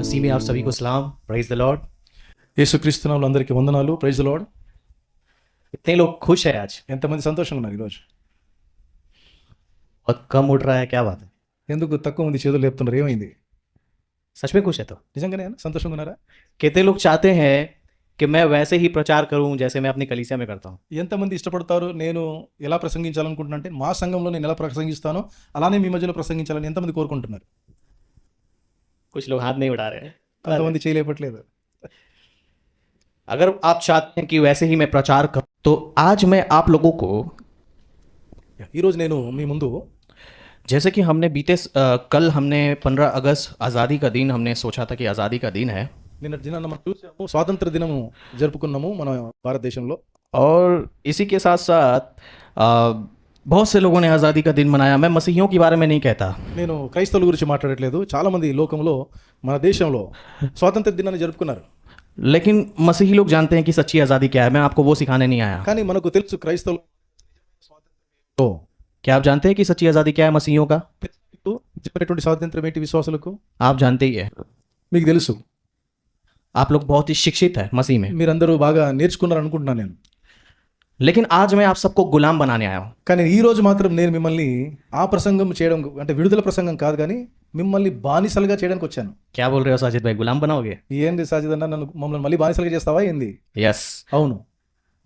मसीह में आप सभी को सलाम, प्रेज द लॉर्ड। యేసుక్రీస్తు నామములో అందరికీ వందనాలు. Praise the Lord. कितने लोग खुश है आज? ఎంతమంది సంతోషంగా ఉన్నారు ఈరోజు? बहुत कम उठ रहा है, क्या बात है? ఎందుకు తక్కువ మంది చేతులు లేపుతున్నారు? ఏమైంది? सच में खुश है तो? నిజంగానే సంతోషంగా ఉన్నారా? कितने लोग चाहते हैं कि मैं वैसे ही प्रचार करूं जैसे मैं अपनी कलीसिया में करता हूं? ఎంతమంది ఇష్టపడతారు నేను ఎలా ప్రసంగించాలనుకుంటున్నా అంటే మా సంఘంలో నేను ఎలా ప్రసంగిస్తానో అలానే మీ మధ్యలో ప్రసంగించాలని ఎంతమంది కోరుకుంటున్నారు? कुछ लोग हाथ नहीं उठा रहे हैं। కొంతమంది చేయలేపట్లేదు. अगर आप चाहते हैं कि वैसे ही मैं प्रचार करूं तो आज मैं आप लोगों को, ఈరోజు నేను మీ ముందు जैसे कि हमने कल हमने 15 अगस्त आज़ादी का दिन हमने सोचा था कि आज़ादी का दिन है, నిన్న దినాన్ని మనం చూసాము, స్వాతంత్ర దినము జరుపుకున్నాము మన భారతదేశంలో. और इसी के साथ साथ बहुत से लोगों ने आज़ादी का दिन मनाया। मैं मसीहियों के बारे में नहीं कहता, నేను క్రైస్తవుల గురించి మాట్లాడట్లేదు. చాలా మంది లోకంలో మన దేశంలో స్వాతంత్ర దినాన్ని జరుపుకున్నారు. लेकिन मसीही लोग जानते हैं कि सच्ची आज़ादी क्या है। मैं आपको वो सिखाने नहीं आया। కానీ మనకు తెలుసు క్రైస్తవులు क्या आप जानते हैं कि सच्ची आज़ादी क्या है मसीहियों का? చెప్పినటువంటి స్వాతంత్రం ఏంటి విశ్వాసులకు? आप जानते ही है। మీకు తెలుసు. आप लोग बहुत ही शिक्षित है मसीह में, మీరందరూ బాగా నేర్చుకున్నారు అనుకుంటున్నాను నేను. लेकिन आज मैं आप सबको गुलाम बनाने आया हूँ। కానీ ఈ రోజు మాత్రం నేను మిమ్మల్ని ఆ ప్రసంగం చేయడం అంటే విడుదల ప్రసంగం కాదు, కానీ మిమ్మల్ని బానిసలుగా చేయడానికి వచ్చాను. क्या बोल रहे हो साजिद भाई, गुलाम बनाओगे? ఏంది సాజిద్ అన్న, నన్ను మమ్మల్ని మళ్ళీ బానిసలుగా చేస్తావా ఏంది? यस, అవును.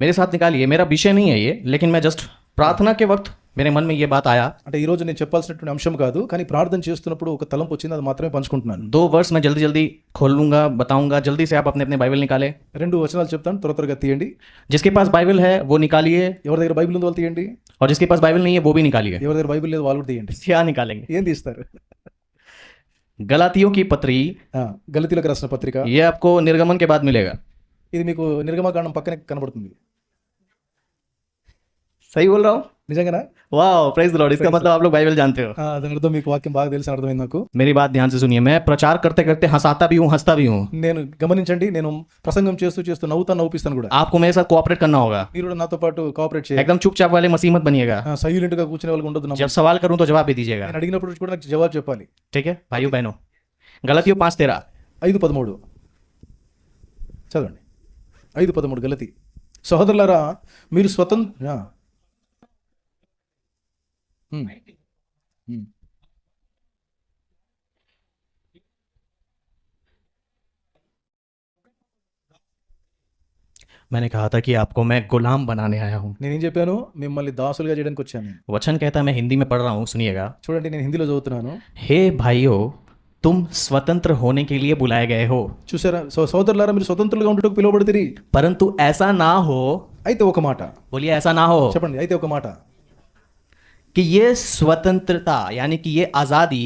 मेरे साथ निकालिए। मेरा विषय नहीं है ये, लेकिन मैं जस्ट प्रार्थना के वक्त मेरे मन में ये बात आया। అంటే ఈ రోజు నేను చెప్పాల్సినటువంటి అంశం కాదు, కానీ ప్రార్థన చేస్తున్నప్పుడు ఒక తలంపు వచ్చింది, అది మాత్రమే పంచుకుంటున్నాను. 2 वर्स मैं जल्दी जल्दी खोल लूंगा, बताऊंगा। जल्दी से आप अपने अपने बाइबल निकाले। 2 వచనాలు చెప్తాను, త్వరగా తీయండి. जिसके पास बाइबल है वो निकालिए, ఎవరి దగ్గర బైబిల్ ఉందో వాళ్ళు తీయండి. और जिसके पास बाइबल नहीं है वो भी निकालिए। ఎవరి దగ్గర బైబిల్ లేదు వాళ్ళు కూడా తీయండి. क्या निकालेंगे? ఏం తీస్తారు? गलातियों की पत्री, గలతీలకు రాసిన పత్రిక. ये आपको निर्गमन के बाद मिलेगा। ఇది మీకు నిర్గమకాండం పక్కనే కనబడుతుంది. सही बोल रहा हूँ? నిజంగానా? वाह, प्रेज द लॉर्ड। इसका मतलब आप लोग बाइबल जानते हो। దాని అర్థం మీకు వాక్యం బాగా తెలిసిన అర్థమైంది నాకు. मेरी बात ध्यान से सुनिए। मैं प्रचार करते करते हंसाता भी हूँ, हंसता भी हूँ। నేను గమనించండి, నేను ప్రసంగం చేస్తూ చేస్తూ నవ్వుపిస్తాను కూడా. आपको मेरे साथ कोऑपरेट करना होगा। మీరు కూడా నాతో పాటు కోఆపరేట్ చేయాలి. एकदम चुपचाप वाले मसीह मत बनिएगा। సైలెంట్ గా కూర్చునే వాళ్ళకి ఉండదు. जब सवाल करूँ तो जवाब भी दीजिएगा, నేను అడిగినప్పుడు కూడా నాకు జవాబు చెప్పాలి. ठीक है भाइयों बहनों? गलतियों 5:13 5:13 చదవండి. 5:13 గలతీ. సహోదరులారా మీరు స్వతంత్ర मैंने कहा था कि आपको मैं गुलाम बनाने आया हूँ। నేనేం చెప్పాను? మిమ్మల్ని దాసులుగా చేయడానికి వచ్చాను. वचन कहता है, मैं हिंदी में पढ़ रहा हूँ, सुनिएगा। చూడండి, నేను హిందీలో చదువుతున్నాను. हे भाइयों, तुम स्वतंत्र होने के लिए बुलाए गए हो, చూసారా? సోదరులారా మీరు స్వతంత్రులుగా ఉండుటకు పిలువబడితిరి. परंतु ऐसा ना हो। అయితే ఒక మాట बोलिए, ऐसा ना हो చెప్పండి. అయితే ఒక మాట, कि ये स्वतंत्रता यानी कि ये आजादी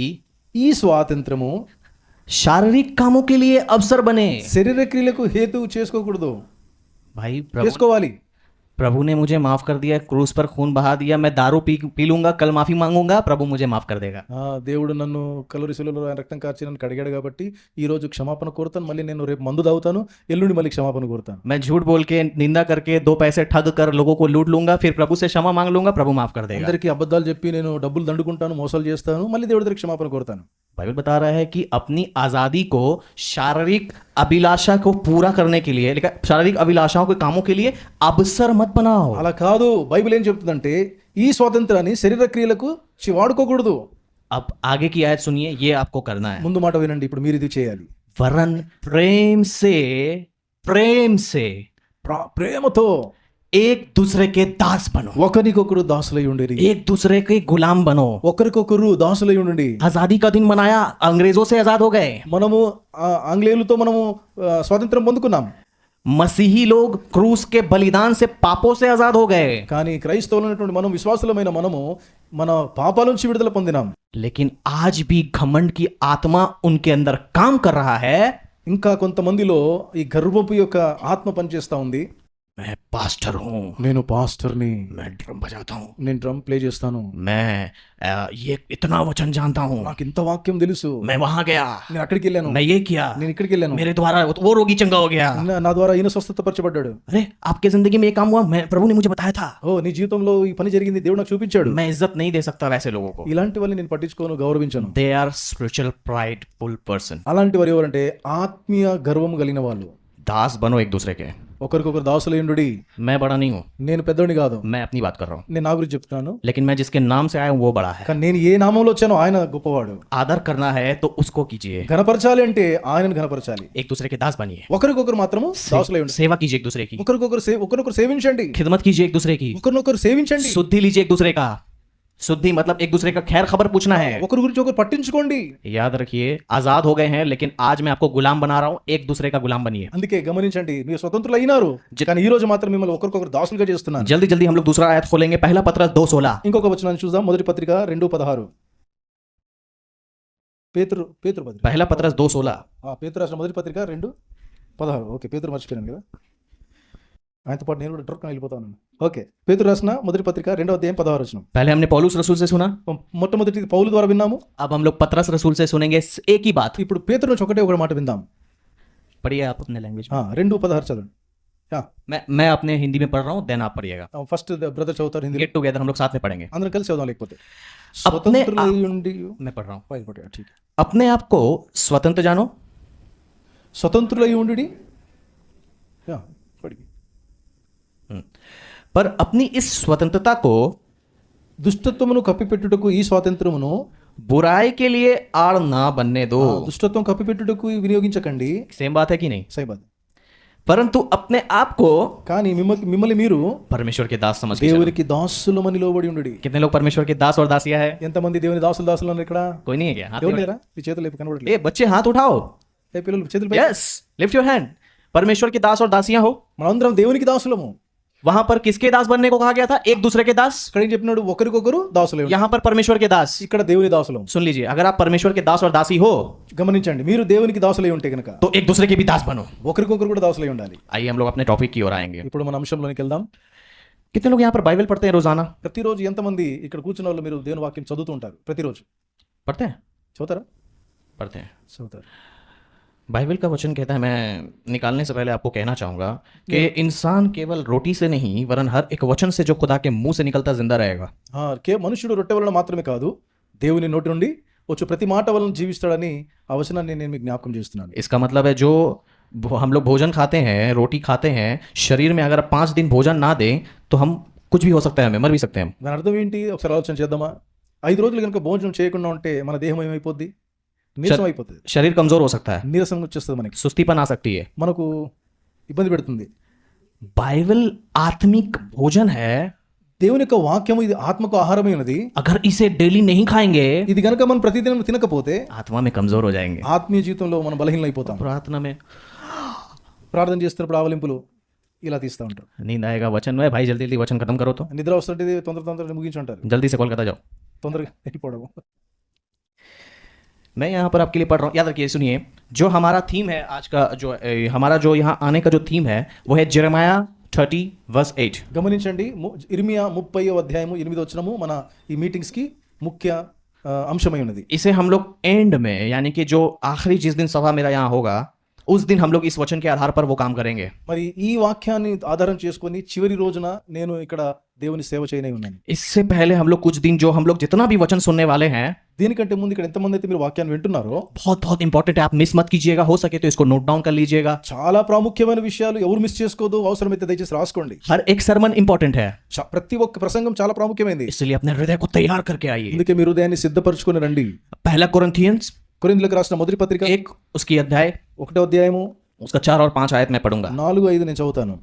ఈ స్వాతంత్రము शारीरिक कामों के लिए अवसर बने। శరీర క్రియలకు హేతువు చేసుకోకూడదు. भाई చేసుకోవాలి. प्रभु ने मुझे माफ कर दिया, क्रूस पर खून बहा दिया। मैं दारू पी लूंगा, कल माफी मांगूंगा, प्रभु मुझे माफ कर देगा। దేవుడు నన్ను కలువరి శిలువలో ఆయన రక్తం కార్చి నన్ను కడిగాడు కాబట్టి ఈ రోజు క్షమాపణ కోరుతాను. మళ్ళీ నేను రేపు మందు తాగుతాను, ఎల్లుండి మళ్ళీ క్షమాపణ కోరుతాను. मैं झूठ बोल के निंदा करके 2 पैसे ठग कर लोगों को लूट लूंगा, फिर प्रभु से क्षमा मांग लूंगा, प्रभु माफ कर देगा। అందరికీ అబద్ధాలు చెప్పి నేను డబ్బులు దండుకుంటాను, మోసాలు చేస్తాను, మళ్ళీ దేవుడి దగ్గర క్షమాపణ కోరుతాను. बाइबल बता रहा है कि अपनी आजादी को शारीरिक अभिलाषा को पूरा करने के लिए, लेकिन शारीरिक अभिलाषाओं के कामों के लिए अवसर मत बनाओ। అలా కాదు. బైబిల్ ఏం చెప్తుందంటే ఈ స్వాతంత్రాన్ని శరీర క్రియలకు వాడుకోకూడదు. अब आगे की आयत सुनिए, ये आपको करना है। ముందు మాట వినండి, ఇప్పుడు మీరు ఇది చేయాలి. वरन प्रेम से ప్రేమతో एक दूसरे के दास बनो, ఒకరికొకరు దాసులై ఉండేది. एक दूसरे के गुलाम बनो। ఒకరికొకరు దాసులై ఉండండి. आजादी का दिन मनाया, अंग्रेजों से आजाद हो गए। మనము ఆంగ్లేయులతో మనము స్వాతంత్రం పొందుకున్నాం. मसीही लोग क्रूस के बलिदान से पापों से आजाद हो गए। కానీ క్రైస్తవులైనటువంటి మనం, విశ్వాసులమైన మనము మన పాపాల నుంచి విడుదల పొందినాం. लेकिन आज भी घमंड की आत्मा उनके अंदर काम कर रहा है। ఇంకా కొంతమందిలో ఈ గర్వపు యొక్క ఆత్మ పనిచేస్తూ ఉంది. मैं पास्टर हूँ, నేను పాస్టర్ని, मैं ड्रम बजाता हूँ, నేను డ్రమ్ ప్లే చేస్తాను, मैं ये इतना वचन जानता हूँ, నాకు ఇంత వాక్యం తెలుసు, मैं वहां गया, నేను అక్కడికి వెళ్ళాను, मैं ये किया, నేను ఇక్కడికి వెళ్ళాను, मेरे द्वारा वो रोगी चंगा हो गया। నా ద్వారా ఈయన స్వస్థతపరచబడ్డాడు. अरे आपके जिंदगी में ये काम हुआ, मैं प्रभु ने मुझे बताया था। ఓ నీ జీవితంలో ఈ పని జరిగింది, దేవుడు నాకు చూపించాడు. मैं इज्जत नहीं दे सकता वैसे लोगों को, ఇలాంటి వాళ్ళని నేను పట్టించుకోను, గౌరవించను. They are spiritual prideful person. అలాంటి వారు ఎవరంటే ఆత్మీయ గర్వం కలిగిన వాళ్ళు. दास बनो एक दूसरे के। ఒకరికొకరు దాసులయ్యుండు. मैं बड़ा नहीं हूँ, నేను పెద్దోడిని కాదు, मैं अपनी बात कर रहा हूँ, నేను నా గురించి చెప్తున్నాను. लेकिन मैं जिसके नाम से आया हूँ वो बड़ा है। కానీ నేను ఏ నామంలో వచ్చానో ఆయన గొప్పవాడు. आदर करना है तो उसको कीजिए, ఘనపరచాలి అంటే ఆయనను ఘనపరచాలి. एक दूसरे के दास बनिए, ఒకరికొకరు మాత్రము దాసులై ఉండండి. सेवा कीजिए एक दूसरे की, ఒకరికొకరు సేవించండి, खिदमत कीजिए एक दूसरे की, ఒకరినొకరు సేవించండి. शुद्धि लीजिए एक दूसरे का। शुद्धि मतलब एक दूसरे का खैर खबर पूछना है। ఒకరి గురించి ఒకరు పట్టించుకోండి. याद रखिए, आजाद हो गए हैं, लेकिन आज मैं आपको गुलाम बना रहा हूं, एक दूसरे का गुलाम बनिए। అందుకే గమనించండి, మీరు స్వతంత్రులు అయినారు, కానీ ఈ రోజు మాత్రం మిమ్మల్ని ఒకరికొకరు దాసులుగా చేస్తున్నాను. जल्दी जल्दी हम लोग दूसरा आयत खोलेंगे, पहला पत्रस 2:16। ఇంకొక వచనాన్ని చూద్దాం. మొదటి పత్రిక 2:16. పేతురు పత్రిక, पहला पत्रस 2:16। పేతురు రాసిన మొదటి పత్రిక 2:16. ఓకే, పేతురు మర్చిపోయాను కదా, ఆయనతో పాటు నేను కూడా డ్రక్ వెళ్ళిపోతాను. ఓకే, పేతురు రాసిన మొదటి పత్రిక 2వ అధ్యాయం 16 వచనం. पहले हमने पौलुस रसूल से सुना, మొట్టమొదటి పౌలు ద్వారా విన్నాము. अब हम लोग पत्रस रसूल से सुनेंगे एक ही बात। ఇప్పుడు పేతురు నుంచి ఒకటే ఒక మాట విందాం. पढ़िए आप अपने लैंग्वेज में। 2:16 చదవండి. मैं अपने हिंदी में पढ़ रहा हूँ, देन आप पढ़िएगा। ఫస్ట్ బ్రదర్ చదువుతారు హిందీ, गेट टुगेदर हम लोग साथ में पढ़ेंगे। అందరం కలిసి చదువుదాం. లేకపోతే अपने స్వతంత్రులై ఉండి, मैं पढ़ रहा हूँ। ठीक, अपने आप को स्वतंत्र जानो, స్వతంత్రులై ఉండి. पर अपनी इस स्वतंत्रता को దుష్టత్వమును కప్పిపెట్టుటకు ఈ స్వాతంత్రమును बुराई के लिए आड़ ना बनने दो। దుష్టత్వం కప్పిపెట్టుటకు వినియోగించకండి. सेम बात है कि नहीं? సైబాద్. परंतु अपने आप को కానీ మిమ్మల్ని మీరు परमेश्वर के दास समझ के चलो। దేవునికి దాసులమని లోబడి ఉండుడి. कितने लोग परमेश्वर के दास और दासियां है? ఎంతమంది దేవుని దాసులు ఉన్నారు ఇక్కడ? कोई नहीं है क्या? हाथ ఎవరు नहीं లేరా? మీ చేతులు లేపు కనబడలేదు. ए बच्चे हाथ उठाओ। ఏ పిల్లలు చేతులు పైకి. Yes, lift your hand. परमेश्वर के दास और दासियां हो। మనందరం దేవునికి దాసులము. वहां पर किसके दास बनने को कहा गया था? एक दूसरे के दास। ఇక్కడ ఏం చెప్పినాడు? ఒకరికొకరు దాసులే. यहाँ पर परमेश्वर के दास। ఇక్కడ దేవుని దాసులం. सुन लीजिए, अगर आप परमेश्वर के दास और दासी हो, గమనించండి, మీరు దేవునికి దాసులై ఉంటే కనుక तो एक दूसरे के भी दास बनो। ఒకరికొకరు కూడా దాసులై ఉండాలి. आइए हम लोग अपने टॉपिक की ओर आएंगे। ఇప్పుడు మన అంశంలోనికి వెళ్దాం. कितने लोग यहाँ पर बाइबल पढ़ते हैं रोजाना? ప్రతిరోజు ఎంతమంది ఇక్కడ కూర్చున్న వాళ్ళు మీరు దేవుని వాక్యం చదువుతూ ఉంటారు? ప్రతిరోజు पढ़ते हैं? చదువుతారా? पढ़ते हैं। చదువుతారు. बाइबल का वचन कहता है, मैं निकालने से पहले आपको कहना चाहूंगा कि इंसान केवल रोटी से नहीं वरन हर एक वचन से जो खुदा के मुंह से निकलता जिंदा रहेगा। మనుషుడు రొట్టె వలన మాత్రమే కాదు, దేవుని నోటి నుండి వచ్చు ప్రతి మాట వలన జీవిస్తాడని ఆ వచనాన్ని నేను మీకు జ్ఞాపకం చేస్తున్నాను. इसका मतलब है जो हम लोग भोजन खाते हैं, रोटी खाते हैं, शरीर में अगर 5 दिन भोजन ना दें तो हम कुछ भी हो सकता है, हमें मर भी सकते हैं। దాని అర్థం ఏంటి? ఒకసారి ఆలోచన చేద్దామా? 5 రోజులు కనుక భోజనం చేయకుండా ఉంటే మన దేహం ఏమైపోద్ది? నీరసం అయిపోతుంది. शरीर कमजोर हो सकता है, నీరసం వచ్చేస్తుంది, మనకి सुस्तीपन आ सकती है। మనకు ఇబ్బంది పెడుతుంది. बाइबल आत्मिक भोजन है। దేవుని యొక్క వాక్యము ఇది ఆత్మకు ఆహారమైనది. अगर इसे डेली नहीं खाएंगे, ఇది గనక మనం ప్రతిదినం తినకపోతే आत्मा में कमजोर हो जाएंगे। ఆత్మీయ జీవితంలో మనం బలహీనమైపోతాం. प्रार्थना में ప్రార్థన చేస్తున్నప్పుడు ఆవలింపులు ఇలా తీస్తూ ఉంటారు. नींद आएगा, वचन में भाई जल्दी जल्दी वचन खत्म करो, तो నిద్ర వస్తుంటే తొందరగా ముగించుంటారు. जल्दी से कोलकाता जाओ, తొందరగా వెళ్ళిపోవడం. मैं यहाँ पर आपके लिए पढ़ रहा हूँ। याद रखिए, सुनिए, जो हमारा थीम है आज का, जो हमारा जो यहाँ आने का जो थीम है वो है जेरेमाया 30:8। గమనించండి, ఇర్మియా 30వ అధ్యాయము 8వ వచనము మన ఈ మీటింగ్స్ కి ముఖ్య అంశమై ఉన్నది. इसे हम लोग एंड में, यानी कि जो आखिरी जिस दिन सभा मेरा यहाँ होगा उस दिन हम लोग इस वचन के आधार पर वो काम करेंगे। మరి ఈ వాక్యాన్ని ఆధారం చేసుకొని చివరి రోజున నేను ఇక్కడ దేవుని సేవ చేయనే ఉన్నాను. इससे पहले हम लोग कुछ दिन जो हम लोग जितना भी वचन सुनने वाले हैं, దీనికంటే ముందు ఇక్కడ ఎంతమంది అయితే మీరు వాక్యాన్ని వింటున్నారో बहुत बहुत इंपॉर्टेंट है, आप मिस मत कीजिएगा। हो सके तो इसको नोट डाउन कर लीजिएगा। చాలా ప్రాముఖ్యమైన విషయాలు ఎవరు మిస్ చేసుకోదు, అవసరమైతే దయచేసి రాసుకోండి. हर एक सरमन इंपॉर्टेंट है, ప్రతి ఒక్క ప్రసంగం చాలా ప్రాముఖ్యమైనది. इसलिए अपने हृदय को तैयार करके आइए। అందుకే మీరు హృదయాన్ని సిద్ధపరచుకొని రండి. पहला कोरिन्थियंस కొరింథీయులకు రాసిన మొదటి పత్రిక 1 उसकी अध्याय 1వ అధ్యాయము उसका 4 और 5 आयत मैं पढ़ूंगा। 4, 5 నేను చదువుతాను.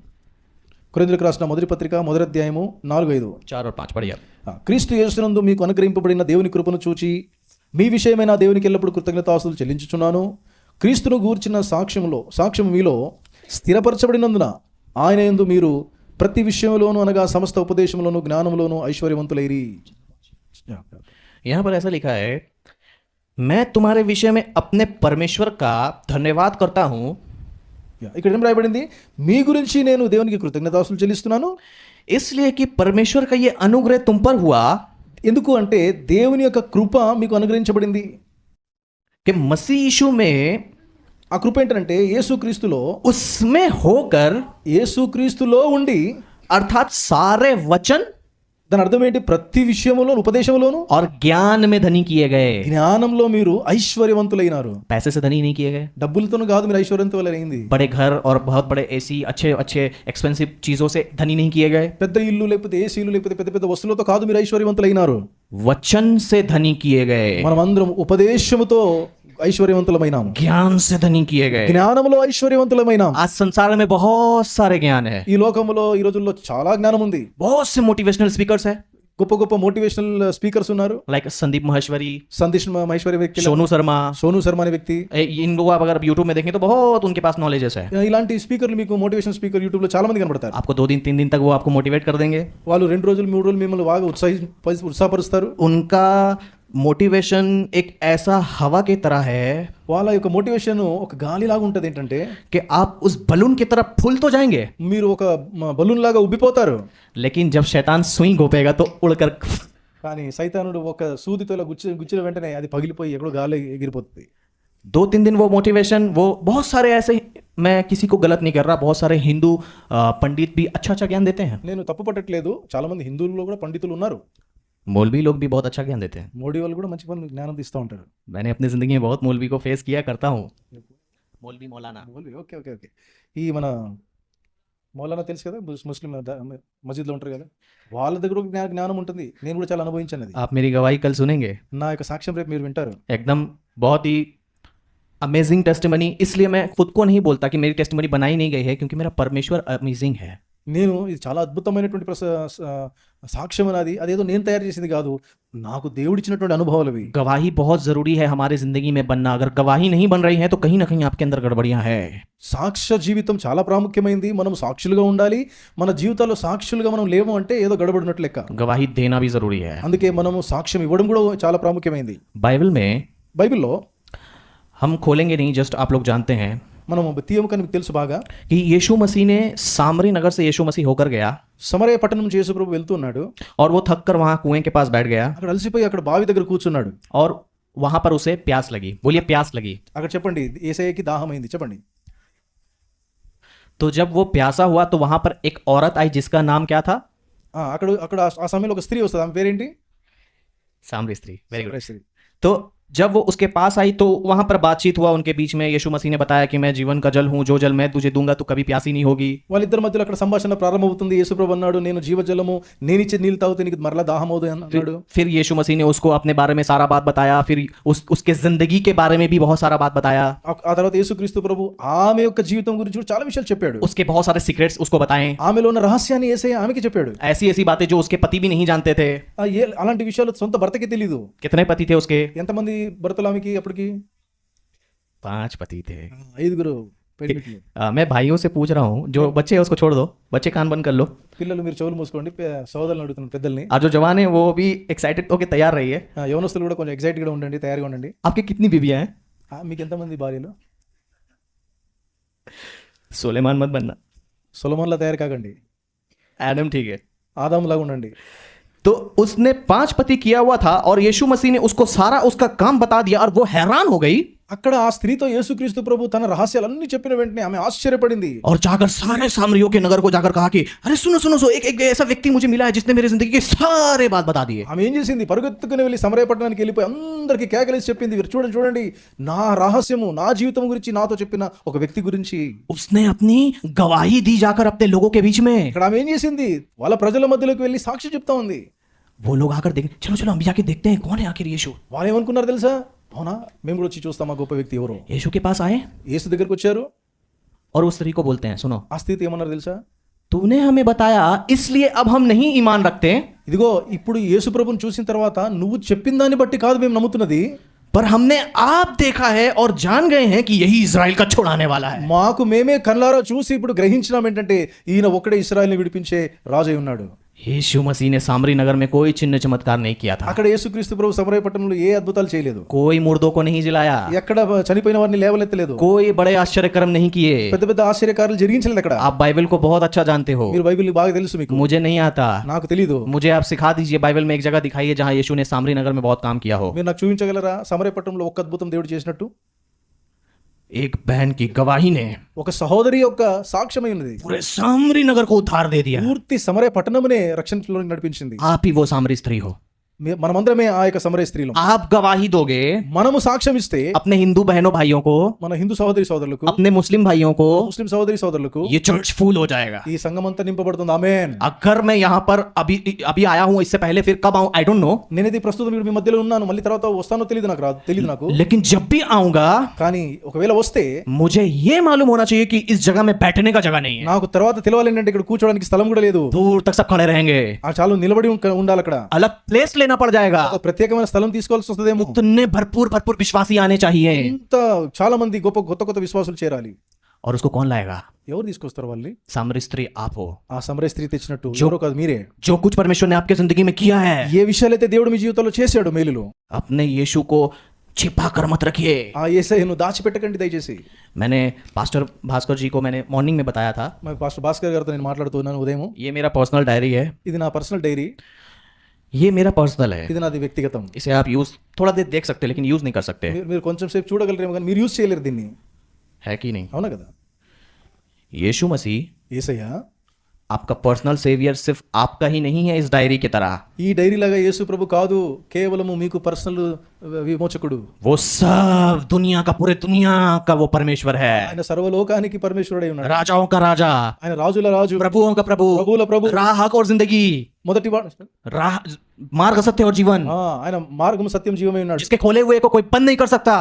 కొరింథీయులకు రాసిన మొదటి పత్రిక మొదటి అధ్యాయము 4, 5. 4 और 5 पढ़िए। క్రీస్తు యేసునందు మీకు అనుగ్రహింపబడిన దేవుని కృపను చూచి మీ విషయమైన దేవునికి ఎల్లప్పుడూ కృతజ్ఞతాస్తుతులు చెల్లించుచున్నాను. క్రీస్తును గూర్చిన సాక్ష్యం మీలో స్థిరపరచబడినందున ఆయన యందు మీరు ప్రతి విషయంలోనూ అనగా సమస్త ఉపదేశంలోనూ జ్ఞానంలోనూ ఐశ్వర్యవంతులైరి. यहाँ पर ऐसा लिखा है, मैं तुम्हारे विषय में अपने परमेश्वर का धन्यवाद करता हूँ ఇక్కడ ఏం రాయబడింది? మీ గురించి నేను దేవునికి కృతజ్ఞతాస్తులు చెల్లిస్తున్నాను. इसलिए कि परमेश्वर का ये अनुग्रह तुम पर हुआ ఎందుకు అంటే దేవుని యొక్క కృప మీకు అనుగ్రహించబడింది. कि मसीह यीशु में ఆ కృప ఏంటంటే యేసుక్రీస్తులో, उसमें होकर యేసుక్రీస్తులో ఉండి, अर्थात सारे वचन దాని అర్థం ఏంటి? ప్రతి విషయంలో, ఉపదేశంలోను और ज्ञान में धनी किए गए. జ్ఞానంలో మీరు ఐశ్వర్యవంతులైనారు. पैसे से धनी नहीं किए गए, డబ్బులతోనూ కాదు మీరు ఐశ్వర్యవంతులైంది. बड़े घर और बहुत बड़े एसी अच्छे अच्छे एक्सपेंसिव चीजों से धनी नहीं किए गए, పెద్ద ఇల్లు లేకపోతే ఏసీలు లేకపోతే పెద్ద పెద్ద వస్తువులతో కాదు మీరు ఐశ్వర్యవంతులైనారు. वचन से धनी किए गए, మనమందరం ఉపదేశముతో ఐశ్వర్యవంతులమైనాము, ज्ञान से धनी किए गए. జ్ఞానములో ఐశ్వర్యవంతులమైనాం. आज संसार में बहुत सारे ज्ञान है, ఈ లోకంలో ఈ రోజుల్లో చాలా జ్ఞానం ఉంది. बहुत से मोटिवेशनल स्पीकर्स है, గొప్ప గొప్ప మోటివేషనల్ స్పీకర్స్ ఉన్నారు. लाइक संदीप माहेश्वरी, సందేశ్ మహేశ్వరి వ్యక్తి, सोनू शर्मा. సోను శర్మ అనే వ్యక్తి. इन लोग आप अगर यूट्यूब में देखें तो बहुत उनके पास नॉलेजेस है. ఇలాంటి స్పీకర్లు మీకు మోటివేషన్ స్పీకర్ యూట్యూబ్ లో చాలా మంది కనబడతారు. आपको 2 दिन 3 दिन तक वो आपको मोटिवेट कर देंगे. వాళ్ళు 2 రోజులు 3 రోజులు మిమ్మల్ని బాగా ఉత్సాహపరుస్తారు. उनका मोटिवेशन एक ऐसा हवा की तरह है వాళ్ళ యొక్క మోటివేషన్ ఒక గాలి లాగా ఉంటుంది. ఏంటంటే कि आप उस बलून की तरफ फूल तो जाएंगे, మీరు ఒక బలూన్ లాగా ఉబ్బిపోతారు. लेकिन जब शैतान सुई घोपेगा तो उड़कर. కానీ సైతానుడు ఒక సూదితో ఇలా గుచ్చిన వెంటనే అది పగిలిపోయి ఎక్కడో గాలి ఎగిరిపోతుంది. 2-3 दिन वो मोटिवेशन, वो बहुत सारे ऐसे, मैं किसी को गलत नहीं कर रहा, बहुत सारे हिंदू पंडित भी अच्छा अच्छा ज्ञान देते हैं, నేను తప్పు పట్టట్లేదు. చాలా మంది హిందువుల్లో కూడా పండితులు ఉన్నారు. मौलवी लोग भी बहुत अच्छा ज्ञान देते हैं. మోడీ వాళ్ళు కూడా మంచి పనులు జ్ఞానం ఇస్తూ ఉంటారు. मैंने अपनी ज़िंदगी में बहुत मौलवी को फेस किया करता हूँ. मौलवी मौलाना. ఓకే ఓకే ఓకే ఈ మన మౌలానా తెలుసు కదా, ముస్లిం మస్జిద్లో ఉంటారు కదా, వాళ్ళ దగ్గర ఒక జ్ఞానం ఉంటుంది. నేను కూడా చాలా అనుభవించాను అది. आप मेरी गवाही कल सुनेंगे, నా యొక్క సాక్ష్యం రేపు మీరు వింటారు. एकदम बहुत ही अमेजिंग टेस्टिमनी. इसलिए मैं खुद को नहीं बोलता कि मेरी टेस्टिमनी बनाई नहीं गई है, क्योंकि मेरा परमेश्वर अमेजिंग है. నేను ఇది చాలా అద్భుతమైనటువంటి సాక్ష్యం నాది, అదేదో నేను తయారు చేసింది కాదు, నాకు దేవుడిచ్చినటువంటి అనుభవాలు అవి. गवाही बहुत जरूरी है हमारी जिंदगी में बनना. अगर गवाही नहीं बन रही है तो कहीं ना कहीं आपके अंदर गड़बड़ियां है. సాక్ష్య జీవితం చాలా ప్రాముఖ్యమైంది. మనం సాక్షులుగా ఉండాలి. మన జీవితాల్లో సాక్షులుగా మనం లేము అంటే ఏదో గడబడినట్లు లెక్క. गवाही देना भी जरूरी है. అందుకే మనము సాక్ష్యం ఇవ్వడం కూడా చాలా ప్రాముఖ్యమైంది. बाइबल में బైబిల్లో हम खोलेंगे नहीं, जस्ट आप लोग जानते हैं మనం తీయము కానీ మీకు తెలుసు బాగా, कि यीशु मसीह ने सामरी नगर से यीशु मसीह होकर गया సమరయ పట్టణం నుంచి యేసు ప్రభు వెళ్తున్నాడు. और वो थक कर वहां कुएं के पास बैठ गया అక్కడ అలసిపోయి అక్కడ బావి దగ్గర కూర్చున్నాడు. और वहां पर उसे प्यास लगी. बोलिए प्यास लगी. అక్కడ చెప్పండి, యేసయ్యకి దాహమైంది చెప్పండి. तो जब वो प्यासा हुआ तो वहां पर एक औरत आई जिसका नाम क्या था? అక్కడ అక్కడ ఆ సమయంలో ఒక స్త్రీ వస్తుంది. ఆమె పేరేంటి? सामरी स्त्री. Very good. స్త్రీ. तो जब वो उसके पास आई तो वहां पर बातचीत हुआ उनके बीच में. यीशु मसीह ने बताया कि मैं जीवन का जल हूं, जो जल मैं तुझे दूंगा तो कभी प्यासी नहीं होगी. వాళ్ళిద్దరి మధ్యలో అక్కడ సంభాషణ ప్రారంభమవుతుంది. యేసు ప్రభు అన్నాడు, నేను జీవజలము, నేనిచ్చే నీళ్ళు తాగితే నీకు మరలా దాహం అవుతుంది అన్నాడు. फिर यीशु मसीह ने उसको अपने बारे में सारा बात बताया. फिर उसके जिंदगी के बारे में भी बहुत सारा बात बताया. ఆ తర్వాత యేసుక్రీస్తు ప్రభు ఆమె యొక్క జీవితం గురించి కూడా చాలా విషయాలు చెప్పాడు. उसके बहुत सारे सीक्रेट्स उसको बताएं. ఆమెలో ఉన్న రహస్యాన్ని యేసయ్య ఆమెకి చెప్పాడు. ऐसी ऐसी बातें जो उसके पति भी नहीं जानते थे. అలాంటి విషయాలు సొంత భర్తకి తెలీదు. कितने पति थे उसके? ఎంతమంది భర్తలు ఆమెకి అప్పటికి? 5 पति थे. 5 పెళ్లిట్లు. मैं भाइयों से पूछ रहा हूँ, जो बच्चे हैं उसको छोड़ दो, बच्चे कान बंद कर लो. పిల్లలు మీరు చెవులు మూసుకోండి. సోదరులను అడుగుతున్న పెద్దల్ని. और जो जवान है वो भी एक्साइटेड होकर तैयार रहिए. యవనస్తులు కూడా కొంచెం ఎక్సైటెడ్గా ఉండండి, తయారుగా ఉండండి. आपकी कितनी बीवियां हैं? మీకు ఎంతమంది భార్యలు? सुलेमान मत बनना, సొలొమోన్లా తయారు కాకండి. एडम ठीक है. ఆదాములాగా ఉండండి. तो उसने 5 पति किया हुआ था और यीशु मसीह ने उसको सारा उसका काम बता दिया और वो हैरान हो गई. అక్కడ ఆ స్త్రీతో యేసుక్రీస్తు ప్రభు తన రహస్యాలన్నీ చెప్పిన వెంటనే ఆమె ఆశ్చర్యపడింది. और जाकर सारे सामरियों के नगर को जाकर कहा कि अरे सुनो सुनो सो एक ऐसा व्यक्ति मुझे मिला है जिसने मेरी जिंदगी के सारे बात बता दिए. ఆమె ఏం చేసింది? పరుగెత్తుకుని వెళ్ళి సమరయ పట్టణానికి వెళ్ళిపోయి అందరికీ కేకలేసి చెప్పింది, మీరు చూడండి చూడండి, నా రహస్యము, నా జీవితం గురించి నాతో చెప్పిన ఒక వ్యక్తి గురించి. उसने अपनी गवाही दी जाकर अपने लोगों के बीच में. ఇక్కడ ఆమె ఏం చేసింది? వాళ్ళ ప్రజల మధ్యలోకి వెళ్ళి సాక్షి చెప్తా ఉంది. वो लोग आकर देख, चलो चलो हम भी जाके देखते हैं कौन है आखिर यीशु. వాళ్ళు ఏమనుకున్నారు తెలుసా? అవునా, మేము కూడా వచ్చి చూస్తాం ఆ గొప్ప వ్యక్తి ఎవరో. यीशु के पास आए యేసు దగ్గరకు వచ్చారు. और उस स्त्री को बोलते हैं, सुनो ఆ స్థితి ఏమన్నారు తెలుసా? तूने हमें बताया इसलिए अब हम नहीं ईमान रखते, ఇదిగో ఇప్పుడు యేసు ప్రభుని చూసిన తర్వాత నువ్వు చెప్పిన దాన్ని బట్టి కాదు మేము నమ్ముతున్నది, पर हमने आप देखा है और जान गए हैं कि यही इजराइल का छुड़ाने वाला है. మాకు మేమే కళ్ళారా చూసి ఇప్పుడు గ్రహించినాం ఏంటంటే ఈయన ఒక్కడే ఇశ్రాయేలుని విడిపించే రాజు అయి ఉన్నాడు. यीशु मसीह ने सामरी नगर में कोई चिन्ह चमत्कार नहीं किया था, అక్కడ యేసుక్రీస్తు ప్రభు సమరయ పట్టణంలో ఏ అద్భుతాలు చేయలేదు, कोई मुर्दों को नहीं जिलाया, ఎక్కడ చనిపోయిన వారిని లేవలెత్తలేదు, कोई बड़े आश्चर्यक्रम नहीं किए। పెద్ద పెద్ద ఆశ్చర్యకార్యాలు జరిగించలేదు అక్కడ। आप बाइबल को बहुत अच्छा जानते हो, మీరు బైబిల్ బాగా తెలుసు మీకు, मुझे नहीं आता। నాకు తెలియదు। मुझे आप सिखा दीजिए, बाइबल में एक जगह दिखाइए जहां यीशु ने सामरी नगर में बहुत काम किया हो। మీరు నాకు చూపించగలరా సమరయ పట్టణంలో ఒక్క అద్భుతం దేవుడు చేసినట్టు? एक बहन की गवाही ने ఒక సహోదరి యొక్క సాక్ష్యమై ఉన్నది, पूरे सामरी नगर को उद्धार दे दिया। పూర్తి సమరయ పట్టణమునే రక్షణలోకి నడిపించింది। आप ही वो सामरी स्त्री हो, మనమందరమే ఆ యొక్క సమరయ స్త్రీలు। आप गवाही दोगे మనము సాక్ష్యం ఇస్తే अपने हिंदू बहनों भाइयों को, మన హిందూ సహోదరి సోదరులకు, अपने मुस्लिम भाइयों को, ముస్లిం సహోదరి సోదరులకు ये चर्च फुल हो जाएगा। ఈ సంఘం అంతా నింపబడుతుంది। ఆమేన్। अगर मैं यहाँ पर अभी अभी आया हूँ, इससे पहले फिर कब आऊँ आई डोंट नो, నేనైతే ప్రస్తుతం ఇప్పుడు మీ మధ్యలో ఉన్నాను, మళ్ళీ తర్వాత వస్తానో తెలియదు, నాకు రాదు, తెలియదు నాకు। लेकिन जब भी आऊंगा కానీ ఒకవేళ వస్తే मुझे ये मालूम होना चाहिए कि इस जगह में बैठने का जगह नहीं है। నాకు తర్వాత తెలవాలి ఏంటంటే ఇక్కడ కూర్చోడానికి స్థలం కూడా లేదు, दूर तक सब खड़े रहेंगे, ఆ చాలు నిలబడి ఉండాలి అక్కడ। अलग प्लेस लेना पड़ जाएगा। ఒక ప్రత్యేకమైన స్థలం తీసుకోవాల్సి వస్తుందేమో। इतने भरपूर भरपूर विश्वासी आने चाहिए। ఇంత చాలా మంది గొప్ప కొత్త విశ్వాసులు చేరాలి। और उसको कौन लाएगा? ఎవరు తీసుకొస్తారు వాళ్ళని? सामरी स्त्री आप हो। ఆ సమరయ స్త్రీ తెచ్చినట్టు ఎవరో కాదు, మీరే। जो कुछ परमेश्वर ने आपके जिंदगी में किया है, ఏ విషయాలైతే దేవుడు మీ జీవితంలో చేశాడు మేలులు, अपने यीशु को छिपा कर मत रखिए। ఆ యేసయ్యను దాచిపెట్టకండి దయచేసి। मैंने पास्टर भास्कर जी को मैंने मॉर्निंग में बताया था, మరి పాస్టర్ భాస్కర్ గారితో నేను మాట్లాడుతున్నాను ఉదయం। ये मेरा पर्सनल डायरी है, ఇది నా పర్సనల్ డైరీ, ये मेरा पर्सनल है, ఇది నాది వ్యక్తిగతం। इसे आप यूज थोड़ा देर देख सकते हैं लेकिन यूज नहीं कर सकते, మీరు కొంచెం సేపు చూడగలరేమో కానీ మీరు యూజ్ చేయలేరు దీన్ని, है कि नहीं? అవునా కదా? यीशु मसीह యేసయ్య आपका पर्सनल सेवियर सिर्फ आपका ही नहीं है इस डायरी की तरह, ఈ డైరీ లాగా యేసు ప్రభు కాదు కేవలము మీకు పర్సనల్ విమోచకుడు, वो सब दुनिया का, पूरे दुनिया का वो परमेश्वर है, ఆయన సర్వలోకానికి పరమేశ్వరుడై ఉన్నాడు। राजाओं का राजा, ఆయన రాజుల రాజు, प्रभुओं का प्रभु, ప్రభువుల ప్రభు, राह हक और जिंदगी, మొదటి राह मार्ग सत्य और जीवन, ఆయన మార్గం సత్యం జీవమై ఉన్నాడు। जिसके खोले हुए को कोई बंद नहीं कर सकता,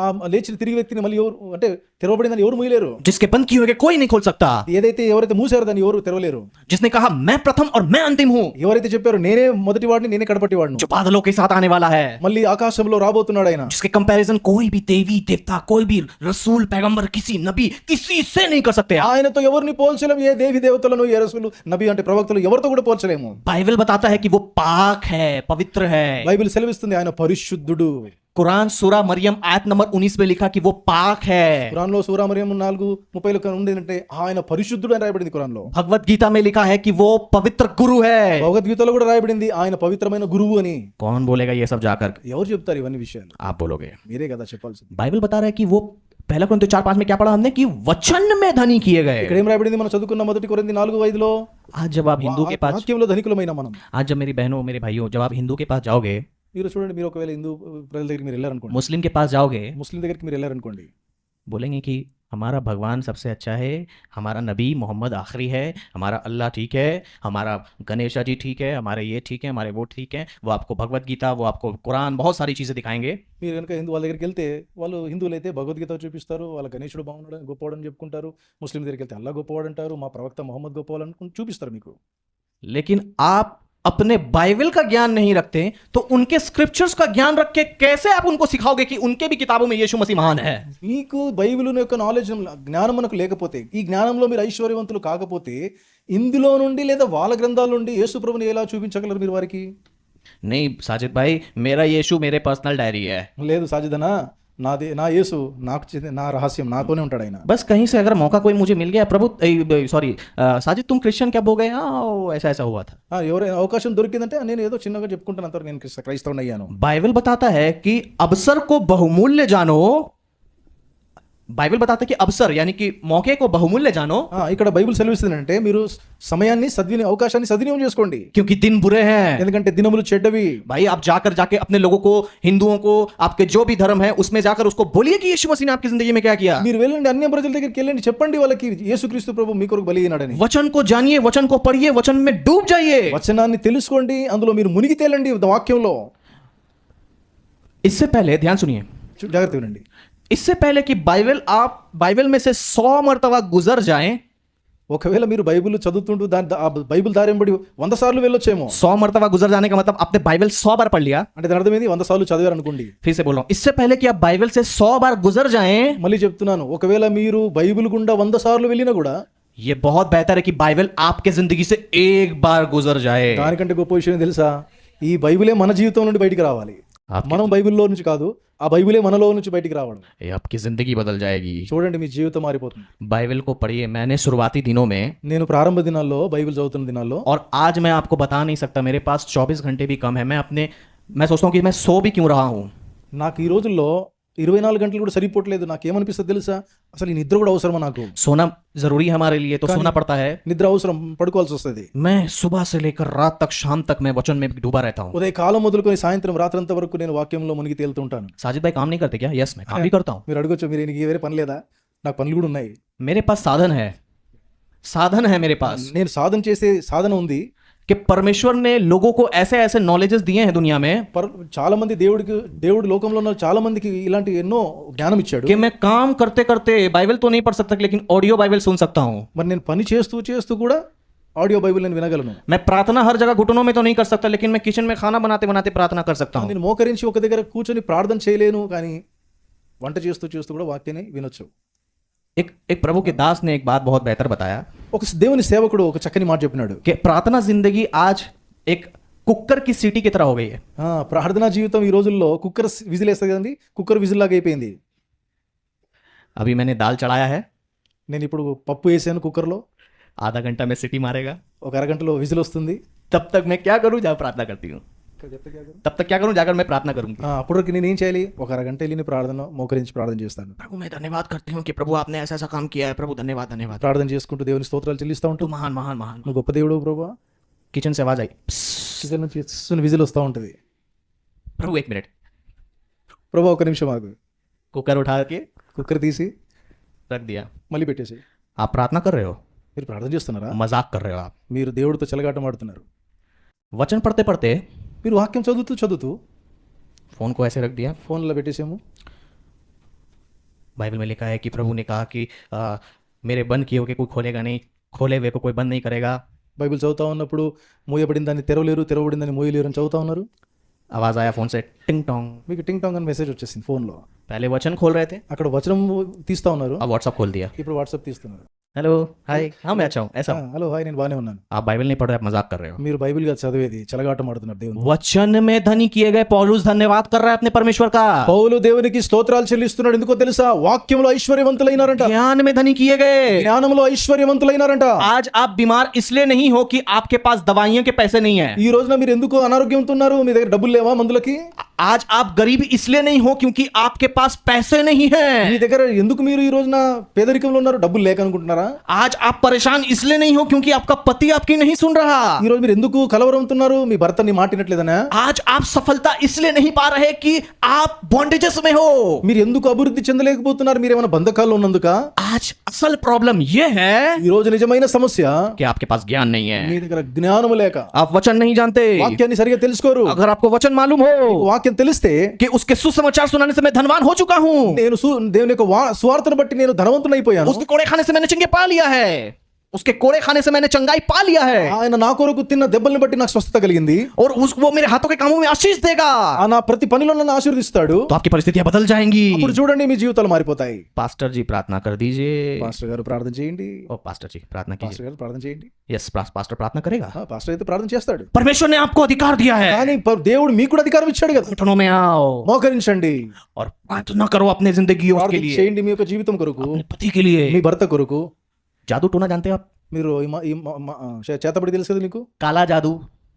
ఆ లేచిన తిరిగి వ్యక్తిని మళ్ళీ ఎవరు అంటే తెరవబడిందని ఎవరు మూయలేరు, जिसके बंद किए हुए कोई नहीं खोल सकता, ఎవరైతే మూసారో దాన్ని ఎవరు తెరవలేరు। जिसने कहा मैं प्रथम और मैं अंतिम हूँ, ఎవరైతే చెప్పారో నేనే మొదటి వాడిని నేనే కడపటి వాడిని, जो बादलों के साथ आने वाला है, మళ్ళీ ఆకాశంలో రాబోతున్నాడు ఆయన, जिसके कंपैरिजन कोई भी देवी देवता, कोई भी रसूल पैगंबर, किसी नबी, किसी से नहीं कर सकते। ఆయనతో ఎవరిని పోల్చలేము, ఏ దేవి దేవతలను, ఏ రసూలు, నబి అంటే ప్రవక్తలు ఎవరితో కూడా పోల్చలేము। बाइबल बताता है कि वो पाक है, पवित्र है। బైబిల్ సెలవిస్తుంది ఆయన పరిశుద్ధుడు। कुरान सूरा मरियम आयत नंबर 19 में लिखा कि वो पाक है। ఖురాన్లో సూరా మరియం 4:30 ఉండేదంటే ఆయన పరిశుద్ధుడు అని రాయబడింది ఖురాన్లో। भगवत गीता में लिखा है कि वो पवित्र गुरु है। భగవద్గీతలో కూడా రాయబడింది ఆయన పవిత్రమైన గురువు అని। कौन बोलेगा ये सब जाकर? ఎవరు చెప్తారు ఇవన్నీ విషయాలు? आप बोलोगे। మీరే కదా చెప్పాల్సింది। बाइबल बता रहा है कि वो पहला कोरिन्थियों 4:5 में क्या पढ़ा हमने कि वचन में धनी किए गए। ఇక్కడ ఏం రాయబడింది మనం చదువుకున్న మొదటి కొరింథీ 4:5లో, आज जब आप हिंदू के पास, వాక్యంలో ధనికులమైన మనం। आज जब मेरी बहनों मेरे भाइयों, जब आप हिंदू के पास जाओगे, మీరు చూడండి, మీరు ఒకవేళ హిందూ ప్రజల దగ్గరికి మీరు వెళ్ళారనుకోండి, मुस्लिम के पास जाओगे, ముస్లిం దగ్గరికి మీరు వెళ్ళారనుకోండి, बोलेंगे कि हमारा भगवान सबसे अच्छा है, हमारा नबी मोहम्मद आखिरी है, हमारा अल्लाह ठीक है, हमारा गणेशा जी ठीक है, हमारे ये ठीक है, हमारे वो ठीक है। वो आपको भगवत गीता, वो आपको कुरान, बहुत सारी चीज़ें दिखाएंगे। మీరు కనుక హిందూ వాళ్ళ దగ్గరికి వెళ్తే వాళ్ళు హిందువులు అయితే భగవద్గీత చూపిస్తారు, వాళ్ళ గణేశుడు బాగున్నాడు గొప్పవాడని చెప్పుకుంటారు, ముస్లిం దగ్గరికి వెళ్తే అల్లా గొప్పవాడు అంటారు, మా ప్రవక్త మొహమ్మద్ గొప్పవాడు అనుకుని చూపిస్తారు మీకు। लेकिन आप अपने बाइबल का ज्ञान नहीं रखते तो उनके स्क्रिप्चर्स का ज्ञान रख के कैसे आप उनको सिखाओगे कि उनके भी किताबों में यीशु मसीह महान है? మీకు బైబిల్ యొక్క నాలెడ్జ్ జ్ఞానం మనకు లేకపోతే, ఈ జ్ఞానంలో మీరు ఐశ్వర్యవంతులు కాకపోతే, ఇందులో నుండి లేదా వాళ్ళ గ్రంథాల నుండి యేసు ప్రభుని ఎలా చూపించగలరు మీరు వారికి? नहीं साजिद भाई, मेरा यीशु मेरे पर्सनल डायरी है। లేదు సాజిదనా, నా యేసు నాకు నా రహస్యం నాతోనే ఉంటాడు ఆయన। बस कहीं से अगर मौका कोई मुझे मिल गया, प्रभु सॉरी साजिद तुम क्रिश्चियन क्या बोल गए? हाँ ऐसा ऐसा हुआ था। ఎవరైనా అవకాశం దొరికిందంటే నేను ఏదో చిన్నగా చెప్పుకుంటాను, అంతవరకు నేను క్రైస్తవుని అయ్యాను। बाइबल बताता है कि अवसर को बहुमूल्य जानो। बाइबल बताता है कि अवसर यानी कि मौके को बहुमूल्य जानो, ఇక్కడ బైబిల్ సెలవిస్తుందంటే మీరు సమయాన్ని అవకాశాన్ని సద్వినియోగం చేసుకోండి, क्योंकि दिन बुरे हैं। ఎందుకంటే దినములు చెడ్డవి। भाई आप जाके अपने लोगों को, हिंदुओं को, आपके जो भी धर्म है उसमें जाकर उसको बोलिए कि यीशु मसीह ने आपकी जिंदगी में क्या किया। మీరు వెళ్ళండి, అన్య ప్రజల దగ్గరికి వెళ్ళండి, చెప్పండి వాళ్ళకి యేసుక్రీస్తు ప్రభు మీ కొరకు బలి అయినాడని। वचन को जानिए, वचन को पढ़िए, वचन में डूब जाइए। వచనాన్ని తెలుసుకోండి, అందులో మీరు మునిగి తేలండి వాక్యంలో। इससे पहले ध्यान सुनिए, జాగ్రత్త వినండి। इससे पहले कि आप बाइबल में से 100 मर्तबा गुजर जाएं, ఒకవేళ మీరు బైబిల్ చదువుతుంటూ బైబిల్ దారి వెంబడి 100 సార్లు వెళ్ళొచ్చేమో। 100 मर्तबा गुजर जाने का मतलब आपने बाइबल 100 बार पढ़ लिया। అంటే దాని అర్థం ఏంది? 100 సార్లు చదివారు అనుకోండి। फिर से बोल रहा हूं, इससे पहले कि आप बाइबल से 100 बार गुजर जाएं, మళ్ళీ చెప్తున్నాను, ఒకవేళ మీరు బైబిల్ గుండా 100 సార్లు వెళ్ళినా కూడా, ये बहुत बेहतर है कि बाइबल आपके जिंदगी से एक बार गुजर जाए। దానికంటే గొప్ప విషయం ఏం తెలుసా, ఈ బైబిలే మన జీవితం నుండి బయటికి రావాలి. మనం బైబిల్లో నుంచి కాదు, ఆ బైబిలే మనలో నుంచి బయటికి రావడం. ये आपकी जिंदगी बदल जाएगी। చూడండి మీ జీవితం మారిపోతుంది. बाइबल को पढ़िए। मैंने शुरुआती दिनों में, నేను ప్రారంభ దినాల్లో బైబిల్ చదువుతున్న దినాల్లో, और आज मैं आपको बता नहीं सकता, मेरे पास 24 घंटे भी कम है। मैं सोचता हूँ कि मैं सो भी क्यों रहा हूँ। నాకు ఈ రోజుల్లో 24 గంటలు కూడా సరిపోవట్లేదు. నాకేమనిపిస్తుంది తెలుసా, అసలు ఈ నిద్ర కూడా అవసరమా నాకు? सोना जरूरी है हमारे लिए, तो सोना पड़ता है। నిద్ర అవసరం, పడుకోవాల్సి వస్తుంది. मैं सुबह से लेकर रात तक, शाम तक मैं वचन में डूबा रहता हूँ। ఉదయ కాలం మొదలుకొని సాయంత్రం రాత్రంతా వరకు నేను వాక్యంలో మునిగి తేలుతూ ఉంటాను. साजिद भाई काम नहीं करते क्या? यस, मैं काम भी करता हूँ। మీరు అడగొచ్చు, మీరు నీకు వేరే పని లేదా? నాకు పనులు కూడా ఉన్నాయి. मेरे पास साधन है मेरे पास, నేను సాధన చేసే సాధన ఉంది. कि परमेश्वर ने लोगों को ऐसे ऐसे नॉलेजेस दिए हैं दुनिया में చాలా మంది దేవుడు లోకంలో ఉన్న చాలా మందికి ఇలాంటి ఎన్నో జ్ఞానం ఇచ్చాడు. कि मैं काम करते करते बाइबल तो नहीं पढ़ सकता, लेकिन ऑडियो बाइबल सुन सकता हूँ। మరి నేను పని చేస్తూ కూడా ఆడియో బైబిల్ నేను వినగలను. मैं प्रार्थना हर जगह घुटनों में तो नहीं कर सकता, लेकिन मैं किचन में खाना बनाते बनाते प्रार्थना कर सकता हूँ। నేను మోకరించి ఒక దగ్గర కూర్చొని ప్రార్థన చేయలేను, కానీ వంట చేస్తూ కూడా వాక్యాన్ని వినొచ్చు. एक प्रभु के दास ने एक बात बहुत बेहतर बताया ఒక దేవుని సేవకుడు ఒక చక్కని మాట చెప్పినాడు. कि प्रार्थना जिंदगी आज एक कुकर की सीटी की तरह हो गई है। ప్రార్థనా జీవితం ఈ రోజుల్లో కుక్కర్ విజిల్ వేస్తుంది కదండి, కుక్కర్ విజిల్ లాగా అయిపోయింది. अभी मैंने दाल चढ़ाया है, నేను ఇప్పుడు పప్పు వేసాను కుక్కర్లో, आधा घंटा में सीटी मारेगा, ఒక అరగంటలో విజిల్ వస్తుంది. तब तक मैं क्या करूँ? जब प्रार्थना करती हूँ, तब तक क्या करूँ? जाकर मैं प्रार्थना करूंगी। అప్పటి వరకు నేను ఏం చేయాలి? ఒక అరగంట వెళ్ళి ప్రార్థన మోకరించి ప్రార్థన చేస్తాను. प्रभु मैं धन्यवाद करती हूँ कि प्रभु आपने ऐसा ऐसा काम किया है। प्रभु धन्यवाद धन्यवाद, ప్రార్థన చేసుకుంటూ దేవుని స్తోత్రాలు చెల్లిస్తూ तू ఉంటాం. महान महान महान। నువ్వు గొప్ప దేవుడు ప్రభువా. किचन से आवाज आई, కిచెన్ నుంచి విజిల్ వస్తూ ఉంటుంది. प्रभु एक मिनट, ప్రభు ఒక నిమిషం ఆగు. कुकर उठा के కుక్కర్ తీసి रख दिया। మళ్ళీ పెట్టేసి, आप प्रार्थना कर रहे हो, మీరు ప్రార్థన చేస్తున్నారా? मजाक कर रहे हो आप। మీరు దేవుడితో చెలగాటం ఆడుతున్నారు. वचन पढ़ते पढ़ते మీరు వాక్యం చదువుతూ फोन को ऐसे रख दिया। ఫోన్లో పెట్టేసాము. बाइबल में लिखा है कि प्रभु ने कहा कि मेरे बंद किए हुए कोई खोलेगा नहीं, खोले हुए को कोई बंद नहीं करेगा। బైబిల్ చదువుతా ఉన్నప్పుడు మూయబడిన దాన్ని తెరవలేరు, తెరవబడిన దాన్ని మూయలేరు అని చదువుతా ఉన్నారు. आवाज आया फोन से, टिंग टोंग। మీకు టింగ్ టాంగ్ అని మెసేజ్ వచ్చేసింది ఫోన్లో. पहले वचन खोल रहे थे, అక్కడ వచనం తీస్తా ఉన్నారు, अब व्हाट्सअप खोल दिया। ఇప్పుడు వాట్సాప్ తీస్తున్నారు. हेलो हाय, हाँ मैं अच्छा हूँ, ऐसा हूँ। హలో హాయ్, నేను బాగానే ఉన్నాను. आप बाइबल नहीं पढ़ रहे, आप मजाक कर रहे हो। మీరు బైబిల్ గా చదివేది చెలగాటం ఆడుతున్నారు దేవుని. वचन में धनी किए गए पौलुस धन्यवाद कर रहा है अपने परमेश्वर का। పౌలు దేవునికి స్తోత్రాలు చెల్లిస్తున్నాడు. ఎందుకో తెలుసా? వాక్యంలో ఐశ్వర్యవంతులైనారంట, ज्ञान में धनी किए गए। జ్ఞానంలో ఐశ్వర్యవంతులైనారంట. आज आप बीमार इसलिए नहीं हो कि आपके पास दवाइयों के पैसे नहीं है। ఈ రోజున మీరు ఎందుకు అనారోగ్యంతో ఉన్నారు? మీ దగ్గర డబ్బులు లేవా మందులకి? आज आप गरीब इसलिए नहीं हो क्योंकि आपके पास पैसे नहीं మీ है। దగ్గర ఎందుకు మీరు ఈ రోజున పేదరికంలో ఉన్నారు? డబ్బులు లేక అనుకుంటున్నారా? आज आप परेशान इसलिए नहीं हो क्योंकि आपका पति आपकी नहीं सुन रहा। ఈ రోజు మీరు ఎందుకు కలవరంతున్నారు? మీ భర్తని మాటినట్లేదనా? आज आप सफलता इसलिए नहीं पा रहे कि आप बॉन्डेजेस में हो। మీరు ఎందుకు అభివృద్ధి చెందలేకపోతున్నారు? మీరు ఏమైనా బంధకాల్లో ఉన్నందుక? आज असल प्रॉब्लम यह है ఈ రోజు నిజమైన సమస్య कि आपके पास ज्ञान नहीं है, మీ దగ్గర జ్ఞానము లేక, आप वचन नहीं जानते। వాక్యాన్ని సరిగా తెలుసుకోరు. अगर आपको वचन मालूम हो వాక్యం తెలిస్తే कि उसके सुसमाचार सुनाने से मैं धनवान हो चुका हूं, నేను దేవుని యొక్క స్వార్థను బట్టి నేను ధనవంతునైపోయాను, उसके कोड़े खाने से मैंने चंगे पा लिया है, उसके कोड़े खाने से मैंने चंगाई पा लिया है, ఆయన నా కొరకు తిన్న దెబ్బల్ని బట్టి నాకు స్వస్థత కలిగింది, और वो मेरे हाथों के कामों में आशीष देगा, ఆ నా ప్రతి పనిలో నన్ను ఆశీర్వదిస్తాడు. तो आपकी परिस्थितियां बदल जाएंगी। అప్పుడు చూడండి మీ జీవితాలు మారిపోతాయి. पास्टर जी प्रार्थना कर दीजिए। పాస్టర్ గారు ప్రార్థన చేయండి. ओ पास्टर जी प्रार्थना कीजिए। పాస్టర్ గారు ప్రార్థన చేయండి. यस, पास्टर प्रार्थना करेगा। పాస్టర్ అయితే ప్రార్థన చేస్తాడు. परमेश्वर ने आपको अधिकार दिया है, కానీ దేవుడు మీకు కూడా అధికారం ఇచ్చాడు కదా. घुटनों में आओ మోకరించండి, और प्रार्थना करो अपने जिंदगी के ప్రార్థన लिए, చేయండి మీ యొక్క జీవితం కొరకు, अपने पति के लिए। మీ భర్త కొరకు. जादू टोना जानते हो आप? మీరు చేతబడి తెలుసు కదా మీకు? काला जादू,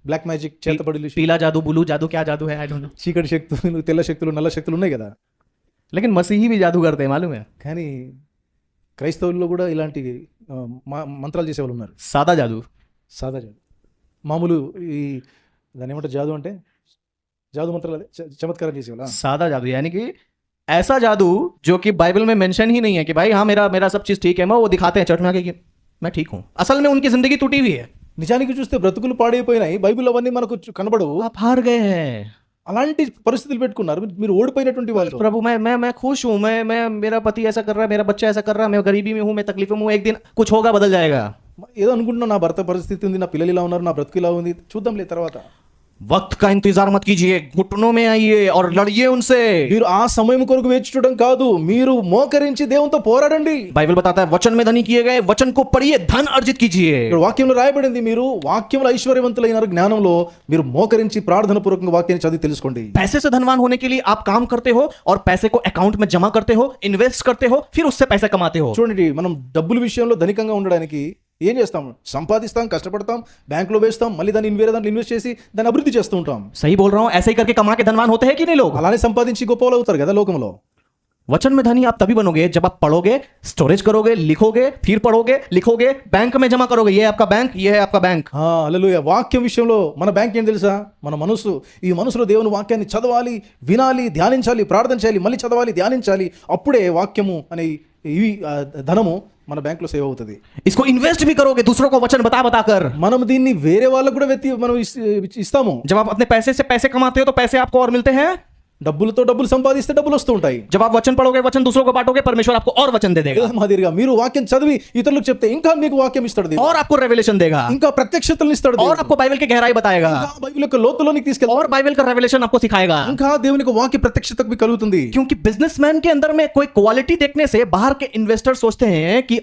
బ్లాక్ మ్యాజిక్, చేతబడులు, पीला जादू, ब्लू जादू, क्या जादू है आई डोंट नो। చీకటి శక్తులు, తెల్ల శక్తులు, నల్ల శక్తులు ఉన్నాయి కదా. लेकिन मसीही भी जादू करते हैं, मालूम है? కానీ క్రైస్తవుల్లో కూడా ఇలాంటి మంత్రాలు చేసేవాళ్ళు ఉన్నారు. सादा जादू, సాదా జాదు, మామూలు ఈ దాని ఏమంటారు జాదు అంటే? జాదు మంత్రాలు, అదే చమత్కారం చేసేవాళ్ళ. सादा जादू यानी कि ऐसा जादू जो कि बाइबल में मेंशन ही नहीं है कि भाई हाँ मेरा सब चीज ठीक है, मैं वो दिखाते हैं चर्च में आके कि मैं ठीक हूँ, असल में उनकी जिंदगी टूटी हुई है। నిజానికి చూస్తే బ్రతుకులు పాడైపోయినాయి, బైబిల్ అవన్నీ మనకు కనబడవు. आप हार गए हैं। అలాంటి పరిస్థితులు పెట్టుకున్నారు, మీరు ఓడిపోయినటువంటి వాళ్ళు. प्रभु मैं खुश हूँ, मैं मेरा पति ऐसा कर रहा है, मेरा बच्चा ऐसा कर रहा है, मैं गरीबी में हूँ, मैं तकलीफ में हूँ, एक दिन कुछ होगा, बदल जाएगा। ఏదో అనుకుంటున్నా, నా భర్త పరిస్థితి ఉంది, నా పిల్లలు ఇలా ఉన్నారు, నా బ్రతుకు ఇలా ఉంది, చూద్దాంలే తర్వాత. वक्त का इंतजार मत कीजिए, घुटनों में आइए और लड़िए उनसे। మీరు ఆ సమయం కొరకు వేచి చూడడం కాదు, మీరు మోకరించి దేవునితో పోరాడండి. बाइबल बताता है वचन में धनी किए गए, वचन को पढ़िए, धन अर्जित कीजिए। ఇక్కడ వాక్యంలో రాయబడింది, మీరు వాక్యంలో ఐశ్వర్యవంతులైన జ్ఞానంలో మీరు మోకరించి ప్రార్థన పూర్వకంగా వాక్యాన్ని చదివి తెలుసుకోండి. पैसे से धनवान होने के लिए आप काम करते हो और पैसे को अकाउंट में जमा करते हो, इन्वेस्ट करते हो, फिर उससे पैसे कमाते हो। చూడండి, మనం డబ్బుల విషయంలో ధనికంగా ఉండడానికి ఏం చేస్తాం? సంపాదిస్తాం, కష్టపడతాం, బ్యాంకులో వేస్తాం, మళ్ళీ దాన్ని వేరే దాంట్లో ఇన్వెస్ట్ చేసి దాన్ని అభివృద్ధి చేస్తూ ఉంటాం. सही बोल रहा हूं? ऐसे ही करके कमा के धनवान होते हैं कि नहीं लोग? అలానే సంపాదించి గొప్పలు అవుతారు కదా లోకంలో. वचन में धनी आप तभी बनोगे जब आप पढ़ोगे, स्टोरेज करोगे, लिखोगे, फिर पढ़ोगे, लिखोगे, बैंक में जमा करोगे। ये है आपका बैंक, ये है आपका बैंक। హల్లెలూయా. వాక్యం విషయంలో మన బ్యాంక్ ఏం తెలుసా? మన మనసు. ఈ మనసులో దేవుని వాక్యాన్ని చదవాలి, వినాలి, ధ్యానించాలి, ప్రార్థన చేయాలి, మళ్ళీ చదవాలి, ధ్యానించాలి. అప్పుడే వాక్యము అనే ఇవి ధనము మన బ్యాంకులో సేవ్ అవుతుంది. इसको इन्वेस्ट भी करोगे दूसरों को वचन बता बता कर। మనం దీన్ని వేరే వాళ్ళకు కూడా మనం ఇస్తాము. जब आप अपने पैसे से पैसे कमाते हो तो पैसे आपको और मिलते हैं। డబ్బులతో డబ్బులు సంపాదిస్తే డబ్బులు వస్తూ ఉంటాయి. जब आप वचन पढ़ोगे, वचन दूसरों को बांटोगे, परमेश्वर आपको और वचन दे देगा మాదిరిగా మీరు వాక్యం చదివి ఇతరులకు చెప్తే ఇంకా మీకు వాక్యం ఇస్తాడు దేవుడు. और आपको रेवलेशन देगा ఇంకా ప్రత్యక్షతలను ఇస్తాడు और దేవుడు. आपको बाइबल की गहराई बताएगा ఇంకా బైబిల్ యొక్క లోతులోనికి తీసుకెళ్తాడు. और बाइबल का रेवलेशन आपको सिखाएगा। ఇంకా దేవుని యొక్క వాక్య ప్రత్యక్షత మీకు కలుగుతుంది. क्योंकि बिजनेसमैन के अंदर में कोई क्वालिटी देखने से बाहर के इन्वेस्टर सोचते हैं कि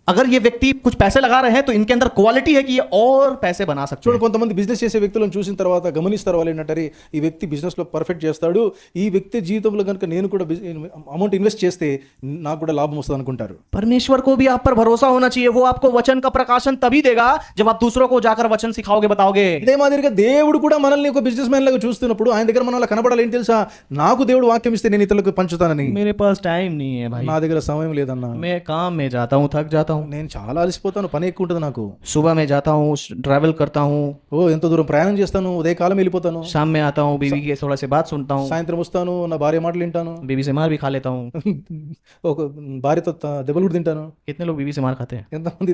अगर ये व्यक्ति कुछ पैसे लगा रहे हैं तो इनके अंदर क्वालिटी है कि ये और पैसे बना सकते చూడండి, हैं। కొంతమంది బిజినెస్ చేసే వ్యక్తులను చూసిన తర్వాత గమనిస్తారు, వాళ్ళు ఏంటంటే ఈ వ్యక్తి బిజినెస్ లో పర్ఫెక్ట్ చేస్తాడు, ఈ వ్యక్తి జీవితంలో కనుక నేను కూడా అమౌంట్ ఇన్వెస్ట్ చేస్తే నాకు కూడా లాభం వస్తుంది అనుకుంటారు. परमेश्वर को भी आप पर भरोसा होना चाहिए। वो आपको वचन का प्रकाशन तभी देगा जब आप दूसरों को जाकर वचन सिखाओगे, बताओगे। ఇదే మాదిరిగా దేవుడు కూడా మనల్ని ఒక బిజినెస్ మ్యాన్ లాగా చూస్తున్నప్పుడు ఆయన దగ్గర మన కనబడాలి. ఏంటి తెలుసా? నాకు దేవుడు వాక్యం ఇస్తే నేను ఇతరులకు పంచుతానని. मेरे पास टाइम नहीं है भाई, నా దగ్గర సమయం లేదన్నా, मैं काम में जाता हूँ, थक जाता हूँ, నేను చాలా అలసిపోతాను, పని ఎక్కువ ఉంటుంది నాకు. सुबह में जाता हूँ, ट्रैवल करता हूँ, ఎంతో దూరం ప్రయాణం చేస్తాను, ఉదయ కాలం వెళ్ళిపోతాను, शाम में आता हूँ, बीवी के थोड़ा से बात सुनता हूँ, సాయంత్రం వస్తాను, నా భార్య మాటలు వింటాను, बीवी से मार भी खा लेता हूँ। ఒక భార్యతో దెబ్బలు కూడా తింటాను. कितने लोग बीवी से मार खाते हैं? ఎంతమంది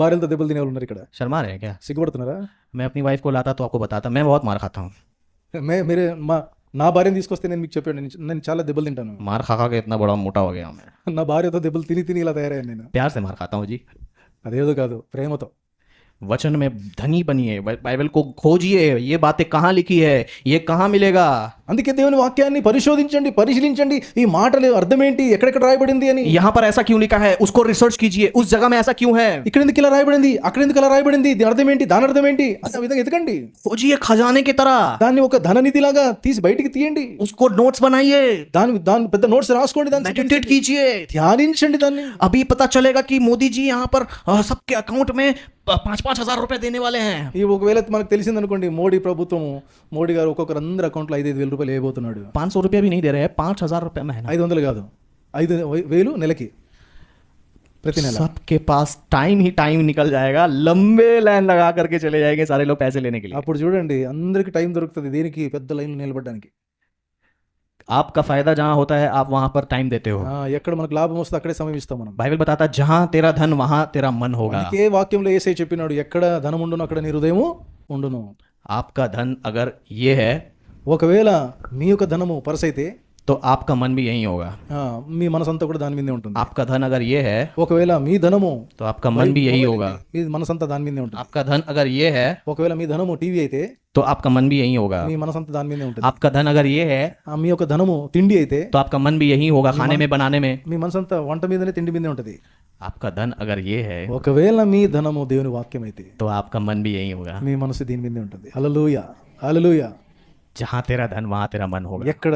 భార్యలతో దెబ్బలు తినే వాళ్ళు ఉన్నారు ఇక్కడ? शर्मा रहे हैं क्या? సిగ్గుపడుతున్నారా? मैं अपनी वाइफ को लाता तो आपको बताता, मैं बहुत मार खाता हूँ। నా భార్యను తీసుకొస్తే నేను మీకు చెప్పాను, నేను చాలా దెబ్బలు తింటాను. मार खा खा के इतना बड़ा मोटा हो गया हूँ मैं। నా భార్యతో దెబ్బలు తిని తిని ఇలా తయారయ్యాను నేను. प्यार से मार खाता हूँ जी। అదేదో కాదు, ప్రేమతో. वचन में धनी बनिए, बाइबल को खोजिए, ये बातें कहाँ लिखी है, ये कहाँ मिलेगा। అందుకే దేవుని వాక్యాన్ని పరిశోధించండి, పరిశీలించండి, ఈ మాటలు అర్థం ఏంటి, ఎక్కడెక్కడ రాయబడింది అని. यहाँ पर ऐसा क्यों लिखा है, उसको रिसर्च कीजिए, उस जगह में ऐसा क्यों है, ఇక్కడ ఎందుకు ఇలా రాయబడింది, అక్కడ ఎందుకు ఇలా రాయబడింది, దీని అర్థం ఏంటి, దాని అర్థం ఏంటి, అనే విధంగా ఎతకండి. खोजिए खजाने की तरह, దాన్ని ఒక ధననిధి లాగా తీసి బయటికి తీయండి. उसको नोट्स बनाइए, దాని పెద్ద నోట్స్ రాసుకోండి, దాన్ని मेडिटेट कीजिए। ధ్యానించండి దాన్ని. अभी पता चलेगा कि मोदी जी यहाँ पर सबके अकाउंट में 5-5 हजार रुपए देने वाले हैं। ఈ ఒకవేళ మనకు తెలిసింది అనుకోండి, మోడీ గారు ఒక్కొక్కరు అందరి అకౌంట్లో 5,000 రూపాయలు వేయబోతున్నాడు. 500 रुपया भी नहीं दे रहे हैं, 5,000 रुपया महीना। 500 కాదు, 5,000 నెలకి, ప్రతి నెల. सबके पास टाइम ही टाइम निकल जाएगा, लंबे लाइन लगा करके चले जाएंगे सारे लोग पैसे लेने के लिए। అప్పుడు చూడండి, అందరికి టైం దొరుకుతుంది దేనికి, పెద్ద లైన్ నిలబడడానికి. आपका फायदा जहां होता है आप वहां पर टाइम देते हो। ఎక్కడ మనకు లాభం వస్తే అక్కడే సమయం ఇస్తాం మనం. बाइबल बताता है जहां तेरा धन वहां तेरा मन होगा। అందుకే వాక్యంలో యేసయ్య చెప్పినాడు, ఎక్కడ ధనం ఉండును అక్కడ నీ హృదయము ఉండును. आपका धन अगर ये है ఒకవేళ మీ యొక్క ధనము పరసైతే तो आपका मन भी यही होगा। మీ మనసంతా కూడా దాని మీదే ఉంటుంది. आपका धन अगर ये है ఒకవేళ మీ ధనము तो आपका मन भी यही होगा। మీ మనసంతా దాని మీదే ఉంటుంది. आपका धन अगर ये है ఒకవేళ మీ ధనము టీవీ అయితే तो आपका मन भी यही होगा। మీ మనసంతా దాని మీదే ఉంటుంది. आपका धन अगर ये है మీ యొక్క ధనము తిండి అయితే तो आपका मन भी यही होगा, खाने में बनाने में। మీ మనసంతా వంట మీదనే తిండి మీదే ఉంటుంది. आपका धन अगर ये है ఒకవేళ మీ ధనము దేవుని వాక్యం అయితే तो आपका मन भी यही होगा। మీ మనసు దీని మీదే ఉంటుంది. హల్లెలూయా, హల్లెలూయా. जहां तेरा धन वहां तेरा मन होगा। ఎక్కడ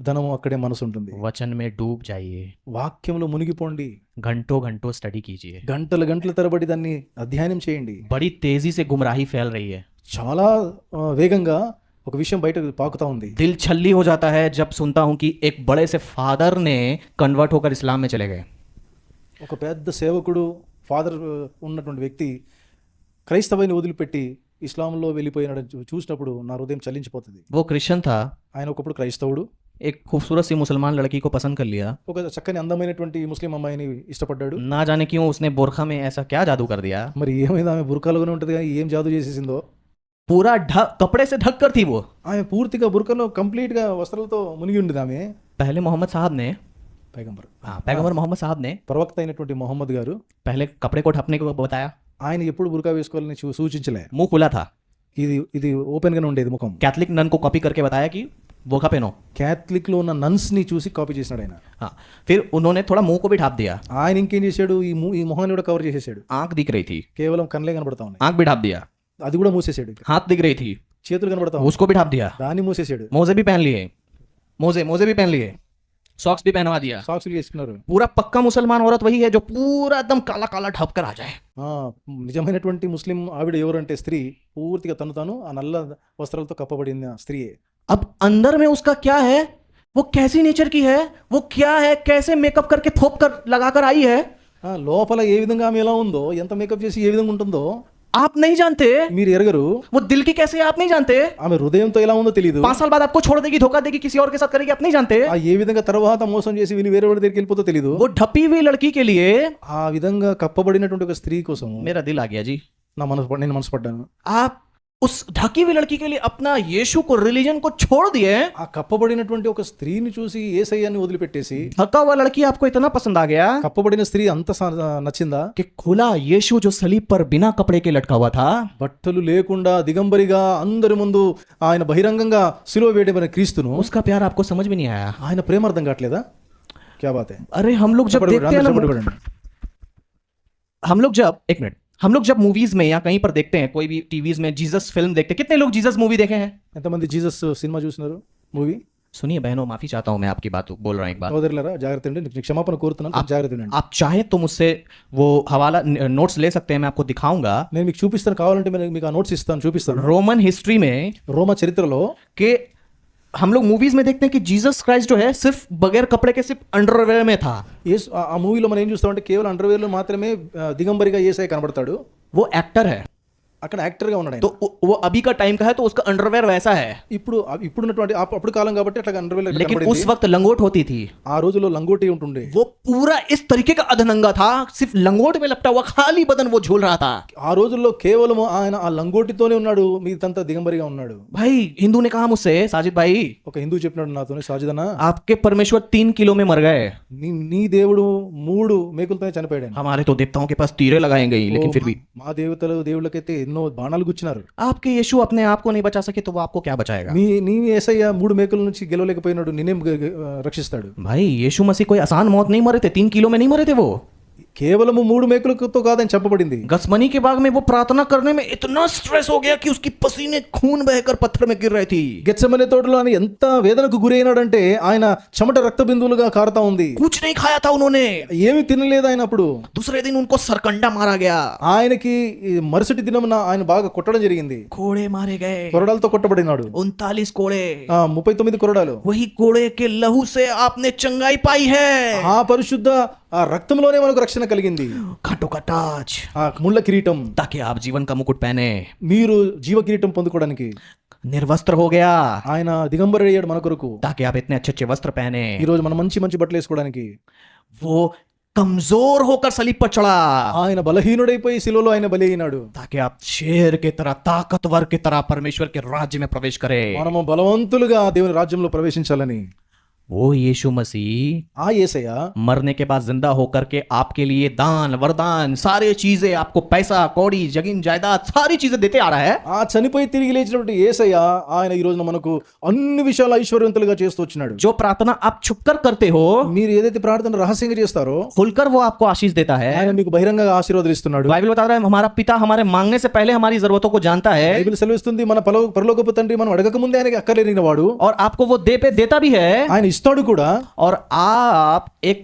ధనము అక్కడే మనసు ఉంటుంది. वचन में डूब जाइए, వాక్యంలో మునిగిపోండి, घंटों घंटों स्टडी कीजिए। గంటల తరబడి దాన్ని అధ్యయనం చేయండి. बड़ी तेजी से गुमराही फैल रही है, చాలా వేగంగా ఒక విషయం బయట పాకుతా ఉంది. दिल छल्ली हो जाता है जब सुनता हूं कि एक बड़े से फादर ने कन्वर्ट होकर इस्लाम में चले गए। ఒక పెద్ద సేవకుడు, ఫాదర్ ఉన్నటువంటి వ్యక్తి క్రైస్తవాన్ని వదిలిపెట్టి ఇస్లాంలో వెళ్ళిపోయినాడు చూసినప్పుడు నా హృదయం చలించిపోతుంది. वो क्रिश्चियन था, ఆయన ఒకప్పుడు క్రైస్తవుడు, एक खूबसूरत सी मुसलमान लड़की को पसंद कर लिया। ఒక చక్కని అందమైనటువంటి ముస్లిం అమ్మాయిని ఇష్టపడ్డాడు. ना जाने क्यों उसने बोरखा में ऐसा क्या जादू कर दिया, మరి ఏమైంది, ఆమె బుర్కాలోనే ఉంటుంది కానీ ఏం జాదూ చేసేసిందో. पूरा कपड़े से ढक कर थी वो। ఆమె పూర్తిగా బుర్కలో కంప్లీట్ గా వస్త్రాలతో మునిగి ఉండేది ఆమె. पहले मोहम्मद साहब ने पैगंबर मोहम्मद साहब ने ప్రవక్త అయినటువంటి మొహమ్మద్ గారు पहले कपड़े को ढकने को बताया, ఆయన ఎప్పుడు బుర్కా వేసుకోవాలని సూచించలే. मुंह खुला था, ఇది ఇది ఓపెన్ గానే ఉండేది ముఖం. कैथलिक नन को कॉपी करके बताया कि बोखा पहनो. క్యాథలిక్ లో ఉన్న నన్స్ ని చూసి కాపీ చేసినాడు ఆయన. हाँ, फिर उन्होंने थोड़ा मुंह को भी ढाप दिया. ఆయన ఇంకేం చేశాడు, ఈ మొహాన్ని కూడా కవర్ చేసేసాడు. आंख दिख रही थी, కేవలం కళ్ళే కనబడతా ఉన్నాయి, आंख भी ढाप दिया. అది కూడా మూసేసాడు. हाथ दिख रही थी, చేతులు కనబడతా ఉన్నాయి, उसको भी ढाप दिया. దాన్ని మూసేసాడు. मोजे भी पहन लिए, मोजे भी पहन लिए, सॉक्स भी पहनवा दिया. సాక్సులు వేసుకున్నారు. पूरा पक्का मुसलमान औरत वही है जो पूरा एकदम काला काला ढप कर आ जाए. నిజమైనటువంటి ముస్లిం ఆవిడ ఎవరంటే స్త్రీ పూర్తిగా తను తాను ఆ నల్ల వస్త్రాలతో కప్పబడిన స్త్రీయే. अब अंदर में उसका क्या है, वो कैसी नेचर की है, वो क्या है, कैसे मेकअप करके थोप कर लगा कर आई है, లోపల ఏ విధంగా ఆమె ఎలా ఉందో, ఎంత మేకప్ చేసి ఏ విధంగా ఉంటుందో आप नहीं जानते. మీరు ఎరగరు. वो दिल की कैसे है आप नहीं जानते. ఆమె హృదయంతో ఎలా ఉందో తెలియదు. 5 साल बाद आपको छोड़ देगी, धोखा देगी, किसी और के साथ करेगी, आप नहीं जानते. ఆ ఏ విధంగా తర్వాత మోసం చేసి వీళ్ళు వేరే వాడి దగ్గరికి వెళ్ళిపోతో తెలియదు. वो ढपी हुई लड़की के लिए ఆ విధంగా కప్పబడినటువంటి ఒక స్త్రీ కోసం मेरा दिल आ गया जी. నేను మనసు పడ్డాను. आप उस ढकी हुई लड़की के लिए अपना यीशु को, रिलीजन को छोड़ दिए. ఆ కప్పబడినటువంటి ఒక స్త్రీని చూసి యేసయ్యని వదిలిపెట్టేసి, ढका हुआ लड़की आपको इतना पसंद आ गया కప్పబడిన స్త్రీ అంత నచ్చిందా कि खुला यीशु जो सलीब पर बिना कपड़े के लटका हुआ था, బట్టలు లేకుండా దిగంబరిగా అందరి ముందు ఆయన బహిరంగంగా సిలువ వేయబడిన క్రీస్తును उसका प्यार आपको समझ में नहीं आया. ఆయన ప్రేమ అర్థం కావట్లేదా? క్యా బాత్ హై. अरे हम लोग जब देखते हैं ना, हम लोग जब मूवीज में या कहीं पर देखते हैं, कोई भी टीवीज में जीसस फिल्म देखते हैं, कितने लोग जीसस मूवी देखे हैं? ఎంతమంది జీసస్ సినిమా చూసినారు, మూవీ? सुनिए बहनों, माफी चाहता हूं, मैं आपकी बात बोल रहा हूं एक बात. సోదరులారా జాగ్రత్త అండి, నేను క్షమాపణ కోరుతున్నాను, జాగ్రత్త అండి. आप चाहे तो मुझसे वो हवाला नोट्स ले सकते हैं, मैं आपको दिखाऊंगा. నేను మీకు చూపిస్తాను, కావాలంటే నేను మీకు ఆ నోట్స్ ఇస్తాను, చూపిస్తాను. रोमन हिस्ट्री में రోమా చరిత్రలో कि हम लोग मूवीज में देखते हैं कि जीसस क्राइस्ट जो है सिर्फ बगैर कपड़े के सिर्फ अंडरवेयर में था. ఆ మూవీలో మనం ఏం చూస్తామంటే కేవలం అండర్వేర్ లో మాత్రమే దిగంబరిగా యేసయ్య కనబడతాడు. वो एक्टर है, అక్కడ యాక్టర్ గా ఉన్నాడు ఆయన. तो वो अभी का टाइम का है, तो उसका अंडरवेयर वैसा है. ఇప్పుడున్నటువంటి అప్పుడు కాలం కాబట్టి అట్లా అండర్వేర్ लेकिन उस वक्त लंगोट होती थी. ఆ రోజుల్లో లంగోటి ఉంటుండే. वो पूरा इस तरीके का अधनंगा था, सिर्फ लंगोट में लपटा हुआ खाली बदन वो झूल रहा था. ఆ రోజుల్లో కేవలం ఆయన ఆ లంగోటితోనే ఉన్నాడు, మిగతా దిగంబరిగా ఉన్నాడు. भाई हिंदू ने कहा मुझसे, साजिद भाई ఒక హిందూ చెప్పినాడు నాతోనే, సాజిదనా आपके परमेश्वर 3 किलो में मर गए, నీ దేవుడు 3 మేకులతోనే చనిపోయాడు. हमारे तो देवताओं के पास तीरे लगाए गई, लेकिन फिर भी మా దేవుళ్ళకైతే ఎన్నో బాణాలు గుచ్చినారు. आपके यीशु अपने आप को नहीं बचा सके, तो वो आपको क्या बचाएगा? నీ యేసయ్య 3 మేకుల నుంచి గెలవలేకపోయినాడు, నిన్నేం రక్షిస్తాడు? भाई यीशु मसीह कोई आसान मौत नहीं मरे थे, 3 किलो में नहीं मरे थे. वो కేవలము 3 మేకులతో కాదని చెప్పబడింది. गसमनी के बाग में वो प्रार्थना करने में इतना स्ट्रेस हो गया कि उसकी पसीने खून बहकर पत्थर में गिर रही थी. గెత్సెమనే తోటలో ఆయన ఎంత వేదనకు గురైనాడంటే ఆయన చెమట రక్త బిందువులుగా కారుతా ఉంది. कुछ नहीं खाया था उन्होंने, ఏమీ తినలేదు ఆయన. అప్పుడు दूसरे दिन उनको सरकंडा मारा गया, ఆయనకి మరుసటి దినమున ఆయన బాగా కొట్టడం జరిగింది. कोड़े मारे गए, కొరడాలతో కొట్టబడినాడు. 39 कोड़े. 39 కొరడాలు. वही कोड़े के लहू से आपने चंगाई पाई है. ఆ పరిశుద్ధ ఆ రక్తంలోనే మనకు రక్షణ కలిగింది. कांटों का ताज, ఆ ముళ్ళ కిరీటం, ताकि आप जीवन का मुकुट पहने. మీరు జీవ కిరీటం పొందుకోవడానికి निर्वस्त्र हो गया, ఆయన దిగంబరుడు అయ్యాడు మన కొరకు. ताकि आप इतने अच्छे अच्छे वस्त्र पहने. ఈ రోజు మనం మంచి మంచి బట్టలు వేసుకోవడానికి. वो कमजोर होकर सलीब पर चढ़ा, ఆయన బలహీనుడైపోయి శిలువలో ఆయన బలి అయినాడు. ताकि आप शेर की तरह, ताकतवर की तरह परमेश्वर के राज्य में प्रवेश करें. మనము బలవంతులుగా దేవుని రాజ్యంలో ప్రవేశించాలని. वो यीशु मसीह ఆ యేసయ్య मरने के बाद जिंदा होकर के आपके लिए दान, वरदान, सारी चीजें, आपको पैसा कौड़ी, जमीन जायदाद, सारी चीजें देते आ रहा है. ఆ చనిపోయి తిరిగి లేచినటువంటి యేసయ్య ఆయన ఈ రోజున మనకు అన్ని విషయాలు ఐశ్వర్యవంతులుగా చేస్తూ వచ్చినాడు. जो प्रार्थना आप छुपकर करते हो, మీరు ఏదైతే ప్రార్థన రహస్యంగా చేస్తారో खुलकर वो आपको आशीष देता है. ఆయన మీకు బహిరంగంగా ఆశీర్వాదాలు ఇస్తున్నాడు. बाइबल बता रहा है हमारा पिता हमारे मांगने से पहले हमारी जरूरतों को जानता है, బైబిల్ సెలవిస్తుంది మన పరలోకపు తండ్రి మనం అడగక ముందే ఆయనకి అక్కర్లేని వాడు. और आपको वो दे पे देता भी है. ఆయన ఇస్తాడు కూడా. और आप एक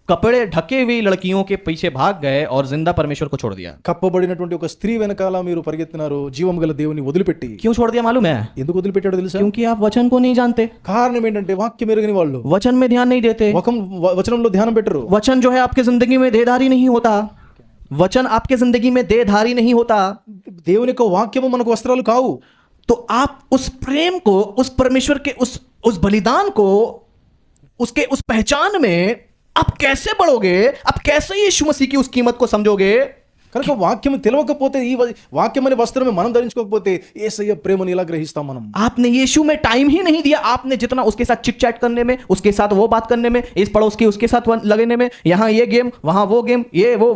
कपड़े ढके हुई लड़कियों के पीछे भाग गए और जिंदा परमेश्वर को छोड़ दिया. కప్పబడినటువంటి ఒక స్త్రీ వెనకాల మీరు పరిగెత్తినారు, జీవము గల దేవుని వదిలిపెట్టి. क्यों छोड़ दिया मालूम है? ఎందుకు వదిలిపెట్టాడో తెలుసా? क्योंकि आप वचन को नहीं जानते. కారణం ఏంటంటే వాక్యం ఎరగని వాళ్ళు वचन में ध्यान नहीं देते. వచనంలో ధ్యానం పెట్టరు. वचन जो है आपकी जिंदगी में देहधारी नहीं होता. वचन आपके जिंदगी में देहधारी नहीं होता. దేవుని యొక్క వాక్యము మనకు వస్త్రాలు కావు. तो आप उस प्रेम को, उस परमेश्वर के उस बलिदान को, उसके उस पहचान में आप कैसे बढ़ोगे? आप कैसे यीशु मसीह की उस कीमत को समझोगे? కనుక వాక్యం తెలియకపోతే, ఈ వాక్యం అనే వస్త్రమే మనం ధరించుకోకపోతే యేసయ్య ప్రేమను ఎలా గ్రహిస్తాం మనం? आपने यीशु में टाइम ही नहीं दिया. आपने जितना उसके साथ चिट चैट करने में, उसके साथ वो बात करने में, इस पड़ोस की उसके साथ लगने में, यहाँ ये गेम, वहां वो गेम, ये वो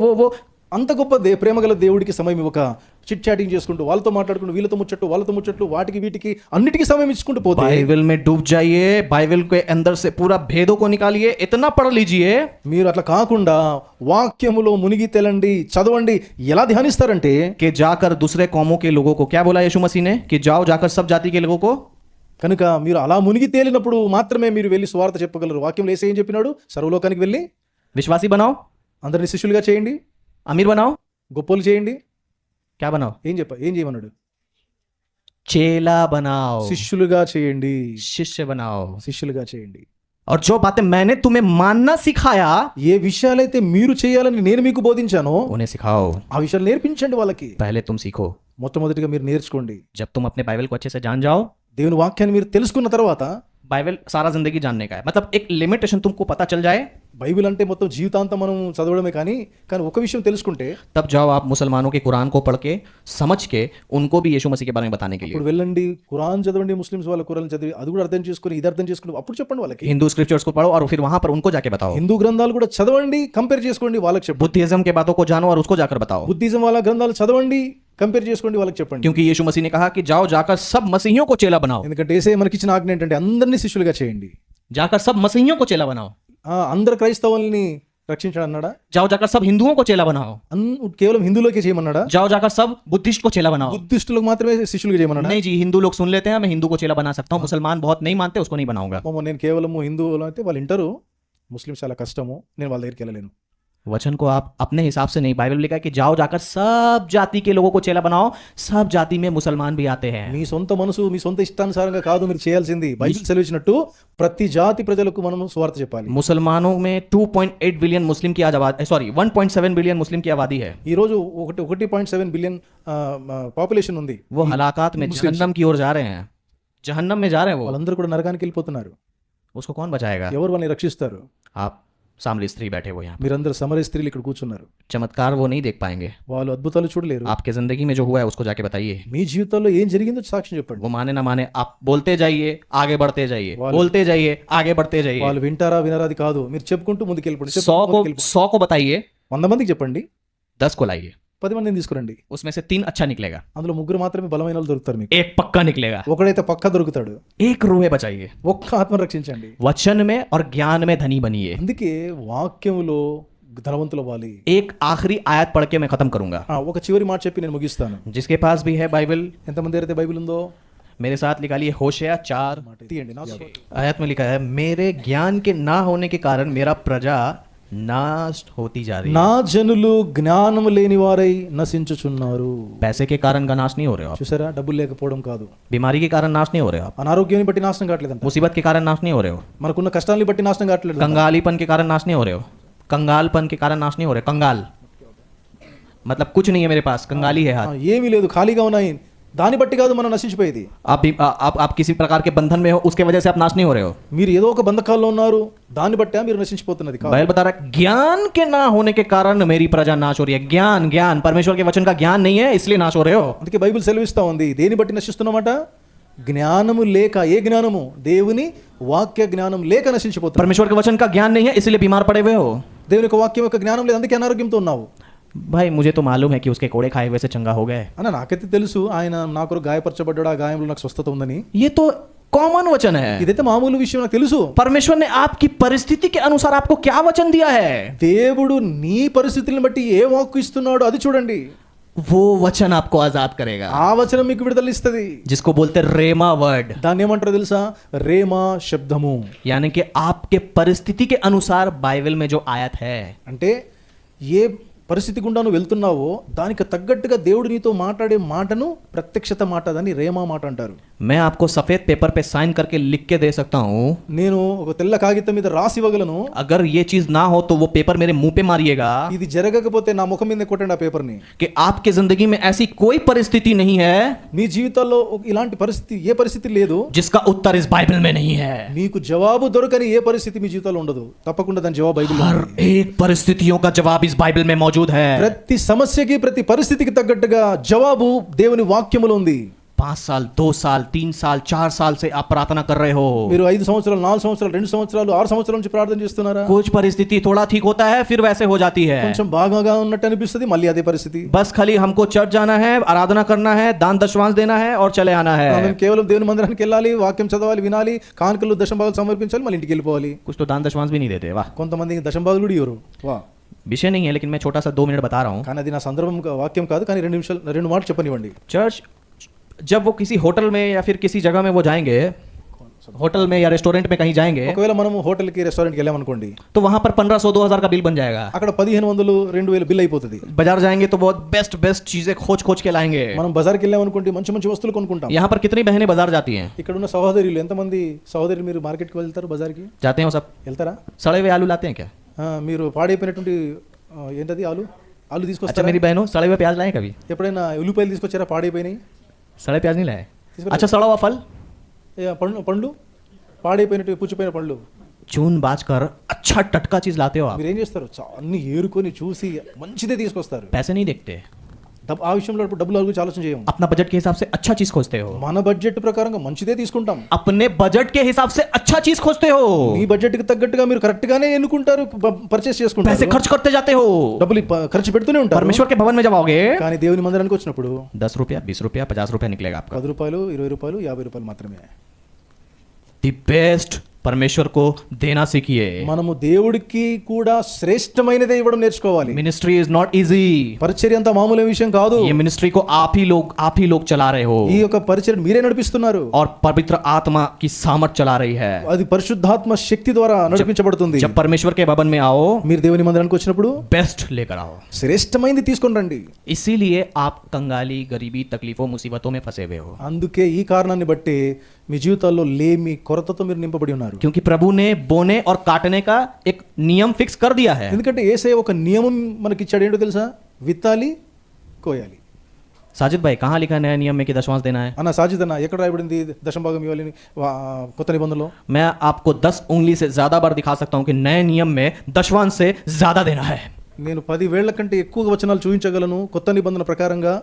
అంత గొప్ప ప్రేమగల దేవుడికి సమయం ఇవ్వక చిట్ చాటింగ్ చేసుకుంటూ వాళ్ళతో మాట్లాడుకుంటూ వీళ్ళతో ముచ్చట్లు వాటికి వీటికి అన్నిటికీ సమయం ఇచ్చుకుంటూ పోతే बाइबल में डूब जाइए, बाइबल के अंदर से पूरा भेदों को निकालिए, इतना पढ़ लीजिए మీరు అట్లా కాకుండా వాక్యములో మునిగి తేలండి, చదవండి. ఎలా ధ్యానిస్తారంటే कि जाकर दूसरे कौमों के लोगों को, क्या बोला यीशु मसीह ने, कि जाओ जाकर सब जाति के लोगों को, కనుక మీరు అలా మునిగి తేలినప్పుడు మాత్రమే మీరు వెళ్ళి సువార్త చెప్పగలరు. వాక్యంలో యేసు ఏం చెప్పినాడు? సర్వలోకానికి వెళ్ళి विश्वासी बनाओ, అందరిని శిష్యులుగా చేయండి, अमीर बनाओ, గొప్పలు చేయండి. क्या बनाओ, ఏం చేయమన్నాడు? चेला बनाओ, శిష్యులుగా చేయండి, शिष्य बनाओ. శిష్యులుగా చేయండి. और जो बातें मैंने तुम्हें मानना सिखाया, ఏ విషయాలైతే మీరు చేయాలని నేను మీకు బోధించానో उन्हें सिखाओ. ఆ విషయాలు నేర్పించండి వాళ్ళకి. पहले तुम सीखो. మొట్టమొదటిగా మీరు నేర్చుకోండి. जब तुम अपने बाइबल को अच्छे से जान जाओ, దేవుని వాక్యాన్ని మీరు తెలుసుకున్న తర్వాత, बाइबल सारा जिंदगी जानने का है, मतलब एक लिमिटेशन तुमको पता चल जाए, బైబిల్ అంటే మొత్తం జీవితాంతం మనం చదవడమే కానీ ఒక విషయం తెలుసుకుంటే तब जाओ आप मुसलमानों के कुरान को पढ़ के समझ के उनको भी यीशु मसीह के बारे में बताने के लिए. ఇప్పుడు వెళ్ళండి, ఖురాన్ చదవండి, ముస్లిమ్స్ వాళ్ళ ఖురాన్ చదివి అది కూడా అర్థం చేసుకుని ఇది అర్థం చేసుకుని అప్పుడు చెప్పండి వాళ్ళకి. हिंदू स्क्रिप्चर्स को पढ़ो और फिर वहां पर उनको जाके बताओ. హిందూ గ్రంథాలు కూడా చదవండి, కంపేర్ చేసుకోండి, వాళ్ళకి చెప్పండి. बुद्धिज्म के बातों को जानो और उसको जाकर बताओ. బుద్ధిజం వాళ్ళ గ్రంథాలు చదవండి, కంపేర్ చేసుకోండి, వాళ్ళకి చెప్పండి. क्योंकि यीशु मसीह ने कहा कि जाओ जाकर सब मसीहियों को चेला बनाओ. ఎందుకంటే యేసయ్య మనకి ఇచ్చిన ఆజ్ఞ ఏంటంటే అందరినీ శిష్యులుగా చేయండి. जाकर सब मसीहियों को चेला बनाओ. అందరు క్రైస్తవుల్ని రక్షించడం అన్నాడా? जाओ जाकर सब हिंदुओं को चेला बनाओ. కేవలం హిందువులకే చేయమన్నాడా? जाओ जाकर सब बुद्धिस्ट को चेला बनाओ. బుద్ధిస్టులకు మాత్రమే శిష్యులుగా చేయమన్నాడా? नहीं जी, हिंदू लोग सुन लेते हैं, मैं हिंदू को चेला बना सकता हूँ. मुसलमान बहुत नहीं मानते, उसको नहीं बनाऊंगा. నేను కేవలం హిందువులు అయితే వాళ్ళు వింటారు, ముస్లిమ్స్ చాలా కష్టము, నేను వాళ్ళ దగ్గరికి వెళ్ళలేను. वचन को आप अपने हिसाब से नहीं, बाइबल में लिखा है कि जाओ जाकर सब जाति के लोगों को चेला बनाओ. सब जाति में मुसलमान भी आते हैं. మీ సొంత మనసు, మీ సొంత ఇష్టానుసారంగా కాదు మీరు చేయాల్సింది. బైబిల్ సెలవిచ్చినట్టు ప్రతి జాతి ప్రజలకు మనం సువార్త చెప్పాలి. मुसलमानों में 2.8 बिलियन मुस्लिम की आज आबादी, सॉरी 1.7 बिलियन मुस्लिम की आबादी है. ఈ రోజు 1.7 బిలియన్ పాపులేషన్ ఉంది. वो हलाकात में जहन्नम की ओर जा रहे हैं, जहन्नम में जा रहे हैं वो. వాళ్ళందరూ కూడా నరకానికి వెళ్ళిపోతున్నారు. उसको कौन बचाएगा? ఎవరు వాళ్ళని రక్షిస్తారు? आप सामरी स्त्री बैठे हुए हैं, మీరందరూ సమరయ స్త్రీలు ఇక్కడ కూర్చున్నారు. चमत्कार वो नहीं देख पाएंगे. వాళ్ళు అద్భుతాలు చూడలేరు. आपके जिंदगी में जो हुआ है उसको जाके बताइए. మీ జీవితంలో ఏం జరిగిందో సాక్ష్యం చెప్పండి. वो माने ना माने, आप बोलते जाइए, आगे बढ़ते जाइए, बोलते जाइए, आगे बढ़ते जाइए. వాళ్ళు వింటారా వినరా అది కాదు, మీరు చెప్పుకుంటూ ముందుకెళ్ళిపోండి. 100 को बताइए, 100 మందికి చెప్పండి, 10 को लाइए. 10 మందిని తీసుకురండి. उसमें से 3 अच्छा निकलेगा, అందులో 3 మాత్రమే బలమైన వాళ్ళు దొరుకుతారు మీకు. एक पक्का निकलेगा. ఒకడైతే పక్కా దొరుకుతాడు. एक रूहे बचाइए. ఒక్క ఆత్మ రక్షించండి. वचन में और ज्ञान में धनी बनिए. అందుకే వాక్యములో ధనవంతులు అవ్వాలి. एक आखिरी आयत पढ़ के मैं खत्म करूंगा. ఒక చివరి మాట చెప్పి నేను ముగిస్తాను. जिसके पास भी है बाइबल, ఎంతమంది అయితే బైబిల్ ఉందో मेरे साथ निकालिए होशेया 4 తీయండి. आयत में लिखा है, मेरे ज्ञान के ना होने के कारण मेरा प्रजा नाश होती जा रही है. నా జనులు జ్ఞానం లేని వారై నశించుచున్నారు. पैसे के कारण का नाश नहीं हो रहे हो आप, చూసారా, డబ్బులు లేకపోవడం కాదు, बीमारी के कारण नाश नहीं हो रहे हो आप, అనారోగ్యాన్ని బట్టి నాశనం కావట్లేదంట, मुसीबत के कारण नाश नहीं हो रहे हो, మనకున్న కష్టాలని బట్టి నాశనం కావట్లేదు, कंगालीपन के कारण नाश नहीं हो रहे हो, कंगालपन के कारण नाश नहीं हो रहे. कंगाल मतलब कुछ नहीं है मेरे पास, कंगाली है हाथ. ఏమీ లేదు, ఖాళీగా ఉన్నాయి, దాన్ని బట్టి కాదు మనం నశించిపోయేది. आप किसी प्रकार के बंधन में हो, उसके वजह से आप नाश नहीं हो रहे हो. మీరు ఏదో ఒక బంధకాల్లో ఉన్నారు, దాన్ని బట్టే మీరు నశించిపోతున్నది కాదు. बाइबल बता रहा है, ज्ञान के ना होने के कारण मेरी प्रजा नाश हो रही है. ज्ञान परमेश्वर के वचन का ज्ञान नहीं है, इसलिए नाश हो रहे हो. అందుకే బైబిల్ సెలవిస్తా ఉంది, దేని బట్టి నశిస్తున్నామట? జ్ఞానము లేక. ఏ జ్ఞానము? దేవుని వాక్య జ్ఞానం లేక నశించిపోతున్నాం. परमेश्वर के वचन का ज्ञान नहीं है, इसलिए बीमार पड़े हुए हो. దేవుని యొక్క వాక్యం యొక్క జ్ఞానం లేదు, అందుకే అనారోగ్యంతో ఉన్నావు. भाई मुझे तो मालूम है कि उसके कोड़े खाए हुए से चंगा हो गए. అన్న నాకైతే తెలుసు, ఆయన నా కొరకు గాయపరచబడ్డాడు, ఆ గాయంలో నాకు స్వస్థత ఉందని. ये तो कॉमन वचन है. ఇదైతే మామూలు విషయం, నాకు తెలుసు. परमेश्वर ने आपकी परिस्थिति के अनुसार आपको क्या वचन दिया है, దేవుడు నీ పరిస్థితులను బట్టి ఏ వాక్కు ఇస్తున్నాడో అది చూడండి. वो वचन आपको आजाद करेगा. ఆ వచనం మీకు విడుదల ఇస్తుంది. जिसको बोलते रेमा वर्ड, దాన్ని ఏమంటారో తెలుసా? రేమా శబ్దము. यानी कि आपके परिस्थिति के अनुसार बाइबल में जो आयत है, అంటే ఏ పరిస్థితి గుండా నువ్వు వెళ్తున్నావో దానికి తగ్గట్టుగా దేవుడు నీతో మాట్లాడే మాటను ప్రత్యక్షత మాట, దాన్ని రేమా మాట అంటారు. मैं आपको सफेद पेपर पे साइन करके लिख के दे सकता हूँ. నేను ఒక తెల్ల కాగితం మీద రాసి ఇవ్వగలను. अगर ये चीज ना हो तो वो पेपर मेरे मुंह पे मारिएगा ఇది జరగకపోతే నా ముఖం మీద కొట్టండి ఆ పేపర్ని. कि आपके जिंदगी में ऐसी कोई परिस्थिति नहीं है మీ జీవితాల్లో ఇలాంటి పరిస్థితి, ఏ పరిస్థితి లేదు जिसका उत्तर इस बाइबल में नहीं है. మీకు జవాబు దొరకని ఏ పరిస్థితి మీ జీవితంలో ఉండదు. తప్పకుండా దాని జవాబు బైబిల్లో हर ఉంది. एक परिस्थितियों का जवाब इस बाइबल में मौजूद है. ప్రతి సమస్యకి, ప్రతి పరిస్థితికి తగ్గట్టుగా జవాబు దేవుని వాక్యములో ఉంది. 5 साल 2 साल 3 साल 4 साल से आप प्रार्थना कर रहे हो, మీరు 5 సంవత్సరాలు 4 సంవత్సరాలు 2 సంవత్సరాలు 6 సంవత్సరాల నుంచి ప్రార్థన చేస్తున్నారా? कुछ परिस्थिति थोड़ा ठीक होता है फिर वैसे हो जाती है, కొంచెం బాగా ఉన్నట్టు అనిపిస్తుంది, మళ్ళీ అదే పరిస్థితి. बस खाली हमको चर्च जाना है, आराधना करना है, दान दशवांश देना है और चले आना है. మనం కేవలం దేవుని మందిరానికి వెళ్ళాలి, వాక్యం చదవాలి, వినాలి, కానుకలు దశంభాగాలు సమర్పించాలి, మళ్ళీ ఇంటికి వెళ్ళిపోవాలి. कुछ तो दान दशवांश भी नहीं देते. वाह, కొంతమంది దశంభాగాలు కూడా ఇవ్వరు. వా, विषय नहीं है लेकिन मैं छोटा सा 2 मिनट बता रहा हूँ. కానీ అది నా సందర్భం వాక్యం కాదు, కానీ 2 మాటలు చెప్పనివ్వండి. चर्च जब वो किसी होटल में या फिर किसी जगह में वो जाएंगे, होटल में या रेस्टोरेंट में कहीं जाएंगे, ఒకవేళ మనం హోటల్కి రెస్టారెంట్కి వెళ్ళామనుకోండి, तो वहां पर 1500-2000 का बिल बन जाएगा. అక్కడ 1500-2000 బిల్ అయిపోతుంది. बाजार जाएंगे तो बहुत बेस्ट चीजें खोज के लाएंगे. మనం బజార్కి వెళ్ళామనుకోండి, మంచి వస్తువులు కొనుక్కుంటాం. यहाँ पर कितनी बहनें बाजार जाती हैं? ఇక్కడ ఉన్న సహోదరులు ఎంతమంది సహోదరులు మీరు మార్కెట్కి వెళ్తారు, బజార్కి जाते हैं वो सब. వెళ్తారా? सड़े हुए आलू लाते हैं क्या? మీరు పాడైపోయినటువంటి ఏంటది ఆలు अच्छा తీసుకొస్తారా? मेरी बहनों, सड़े हुए प्याज लाए कभी? ఎప్పుడైనా ఉల్లిపాయలు తీసుకొచ్చారా పాడైపోయినాయి? सड़े प्याज नहीं लाए. अच्छा सड़ा हुआ फल, పండ్లు పాడైపోయినట్టు పుచ్చిపోయిన పండ్లు चून बाज कर अच्छा टटका चीज लाते हो आप. మీరు ఏం చేస్తారు? అన్ని ఏరుకొని చూసి మంచిదే తీసుకొస్తారు. पैसे नहीं देखते, ఆ విషయంలో డబ్బుల గురించి ఆలోచన చేయము. अपना बजट के हिसाब से अच्छा चीज खोजते हो. మన బడ్జెట్ ప్రకారంగా మంచిదే తీసుకుంటాం. अपने बजट के हिसाब से अच्छा चीज खोजते हो. మీ బడ్జెట్ కి తగ్గట్టుగా మీరు కరెక్ట్ గానే ఎన్నుకుంటారు, పర్చేస్ पैसे చేసుకుంటారు, खर्च करते जाते हो. డబ్బులు ఖర్చు పెడుతూనే ఉంటారు. परमेश्वर के भवन में जब आओगे, కానీ దేవుని మందిరానికి వచ్చినప్పుడు 10 रुपया 20 रुपया 50 रुपया निकलेगा आपका. 10 రూపాయలు 20 రూపాయలు 50 రూపాయలు మాత్రమే. ది బెస్ట్ परमेश्वर को देना सीखिए. మనము దేవుడికి కూడా శ్రేష్టమైనదే ఇవ్వడం నేర్చుకోవాలి. Ministry is not easy. పరిచర్య అంత మామూలు విషయం కాదు. ये मिनिस्ट्री को आप ही लोग चला रहे हो. ఈ యొక్క పరిచర్య మీరే నడిపిస్తున్నారు. और पवित्र आत्मा की सामर्थ चला रही है. అది పరిశుద్ధాత్మ శక్తి ద్వారా నడిపించబడుతుంది. जब परमेश्वर के भवन में आओ, మీరు దేవుని మందిరానికి వచ్చినప్పుడు बेस्ट लेकर आओ. శ్రేష్టమైనది తీసుకొని రండి. इसीलिए आप कंगाली, गरीबी, तकलीफों, मुसीबतों में फंसे हुए हो. అందుకే ఈ కారణాన్ని బట్టి మీ జీవితాల్లో లేమి కొరతతో మీరు నింపబడి ఉన్నారు. क्योंकि प्रभु ने बोने और काटने का एक नियम फिक्स कर दिया है. ఎందుకంటే యేసయ్య ఒక నియమం మనకి ఇచ్చాడు. ఏంటో తెలుసా? విత్తాలి, కోయాలి. साजिद भाई, कहाँ लिखा है नया नियम में कि दशवांश देना है? అన్న సాజిదన్న, ఎక్కడ రాయబడింది దశంభాగం ఇవ్వాలి కొత్త నిబంధనలో? मैं आपको 10 उंगली से ज्यादा बार दिखा सकता हूँ कि नए नियम में दशवांश से ज्यादा देना है. నేను 10 వేళ్ల కంటే ఎక్కువ వచనాలు చూపించగలను. కొత్త నిబంధన ప్రకారంగా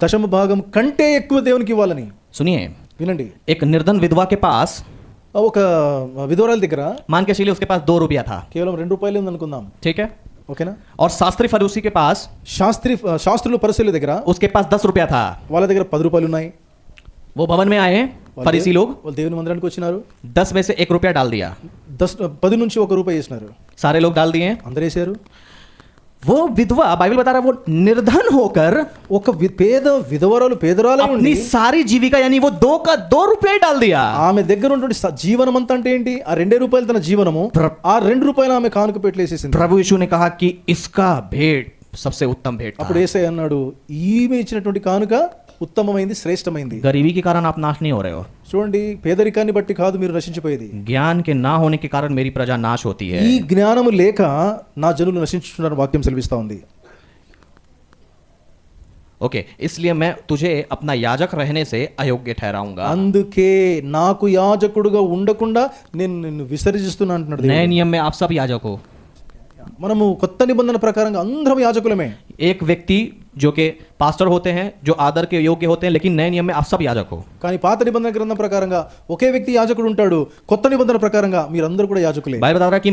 దశమ భాగం కంటే ఎక్కువ దేవునికి ఇవ్వాలని. सुनिए, వినండి. एक निर्धन विधवा के पास, ఒక విధవరాల దగ్గర मान के चलिए उसके पास 2 रुपया था, కేవలం 2 రూపాయలు ఉంది అనుకుందాం. ठीक है? ఓకేనా? और शास्त्री फरूसी के पास, శాస్త్రులు పరిశీల దగ్గర उसके पास 10 रुपया था. వాళ్ళ దగ్గర 10 రూపాయలు ఉన్నాయి. वो भवन में आए फरीसी लोग, వాళ్ళు దేవుని మందిరానికి వచ్చినారు. 10 में से 1 रुपया डाल दिया. 10 నుంచి 1 రూపాయి వేసినారు. सारे लोग डाल दिए. అందరూ వేసారు. वो विधवा, बाइबल बता रहा है, वो निर्धन होकर ఒక విధవరాలు పేదరాలై अपनी ఉండి सारी जीविका यानी वो 2 का 2 रुपया डाल दिया. ఆమె దగ్గర ఉన్నటువంటి జీవనం అంతా అంటే ఏంటి? ఆ 2 రూపాయలు తన జీవనము, ఆ 2 రూపాయలు ఆమె కానుక పెట్టలేసేసింది. प्रभु यीशु ने कहा कि इसका भेंट सबसे उत्तम भेंट అప్పుడు था. యేసయ్య అన్నాడు, ఈమె ఇచ్చినటువంటి కానుక ఉత్తమమైంది, శ్రేష్టమైంది. गरीबी के कारण आप नाश नहीं हो रहे हो. చూడండి, పేదరికాన్ని బట్టి కాదు మీరు నశించిపోయేది. ज्ञान के ना होने के कारण मेरी प्रजा नाश होती है. ఈ జ్ఞానము లేక నా జనులు నశించుతున్నారు వాక్యం సెలవిస్తా ఉంది. ओके, इसलिए मैं तुझे अपना याजक रहने से अयोग्य ठहराऊंगा. అందుకే నాకు యాజకుడుగా ఉండకుండా నేను నిన్ను విసర్జిస్తున్నా అంటున్నాడు नए దేవుడు. नियम में आप सब याजक हो. మనము కొత్త నిబంధన ప్రకారంగా అందరం యాజకులమే. एक व्यक्ति जो कि पास्टर होते हैं, जो आदर के योग्य होते हैं, लेकिन नए नियम में आप सब याजक हो. కానీ పాత నిబంధన గ్రంథం ప్రకారంగా ఒకే వ్యక్తి యాజకుడు ఉంటాడు. కొత్త నిబంధన ప్రకారంగా మీరందరూ కూడా యాజకులే. बाइबल बता रहा है कि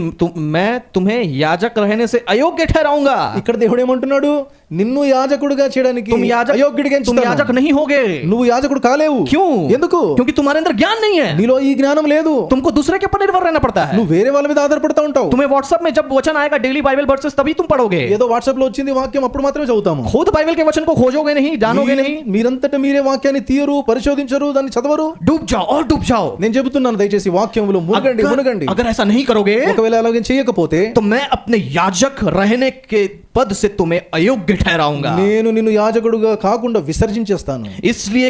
मैं तुम्हें याजक रहने से अयोग्य ठहराऊंगा. ఇక్కడ దేవుడు ఏమంటున్నాడు? నిన్ను యాజకుడుగా చేయడానికి అయోగ్యుడిగా तुम ఎంచుతాను. याजक नहीं होगे. నువ్వు యాజకుడు కాలేవు. क्यों? ఎందుకు? क्योंकि तुम्हारे अंदर ज्ञान नहीं है. నీలో ఈ జ్ఞానం లేదు. तुमको दूसरे के ऊपर निर्भर रहना पड़ता है. నువ్వు వేరే వాళ్ళ మీద ఆధారపడతా ఉంటావు. तुम्हें व्हाट्सएप में जब वचन आएगा डेली बाइबल वर्सेस तभी तुम पढ़ोगे. ఏదో వాట్సాప్ లో వచ్చింది వాక్యం అప్పుడు మాత్రమే చదువుతాము. खुद बाइबल के वचन को खोजोगे नहीं, जानोगे नहीं. మీరంతటా మీరే వాక్యాన్ని తీయరు, పరిశోధించరు, దాన్ని చదవరు. डूब जाओ और डूब जाओ. నేను చెబుతున్నాను, దయచేసి వాక్యంలో మునగండి. अगर ऐसा नहीं करोगे ఒకవేళ అలాగే చేయకపోతే तो मैं अपने याजक रहने के पद से तुम्हें अयोग्य ठहराऊंगा. నేను నిన్ను యాజకుడుగా కాకుండా విసర్జించేస్తాను. इसलिए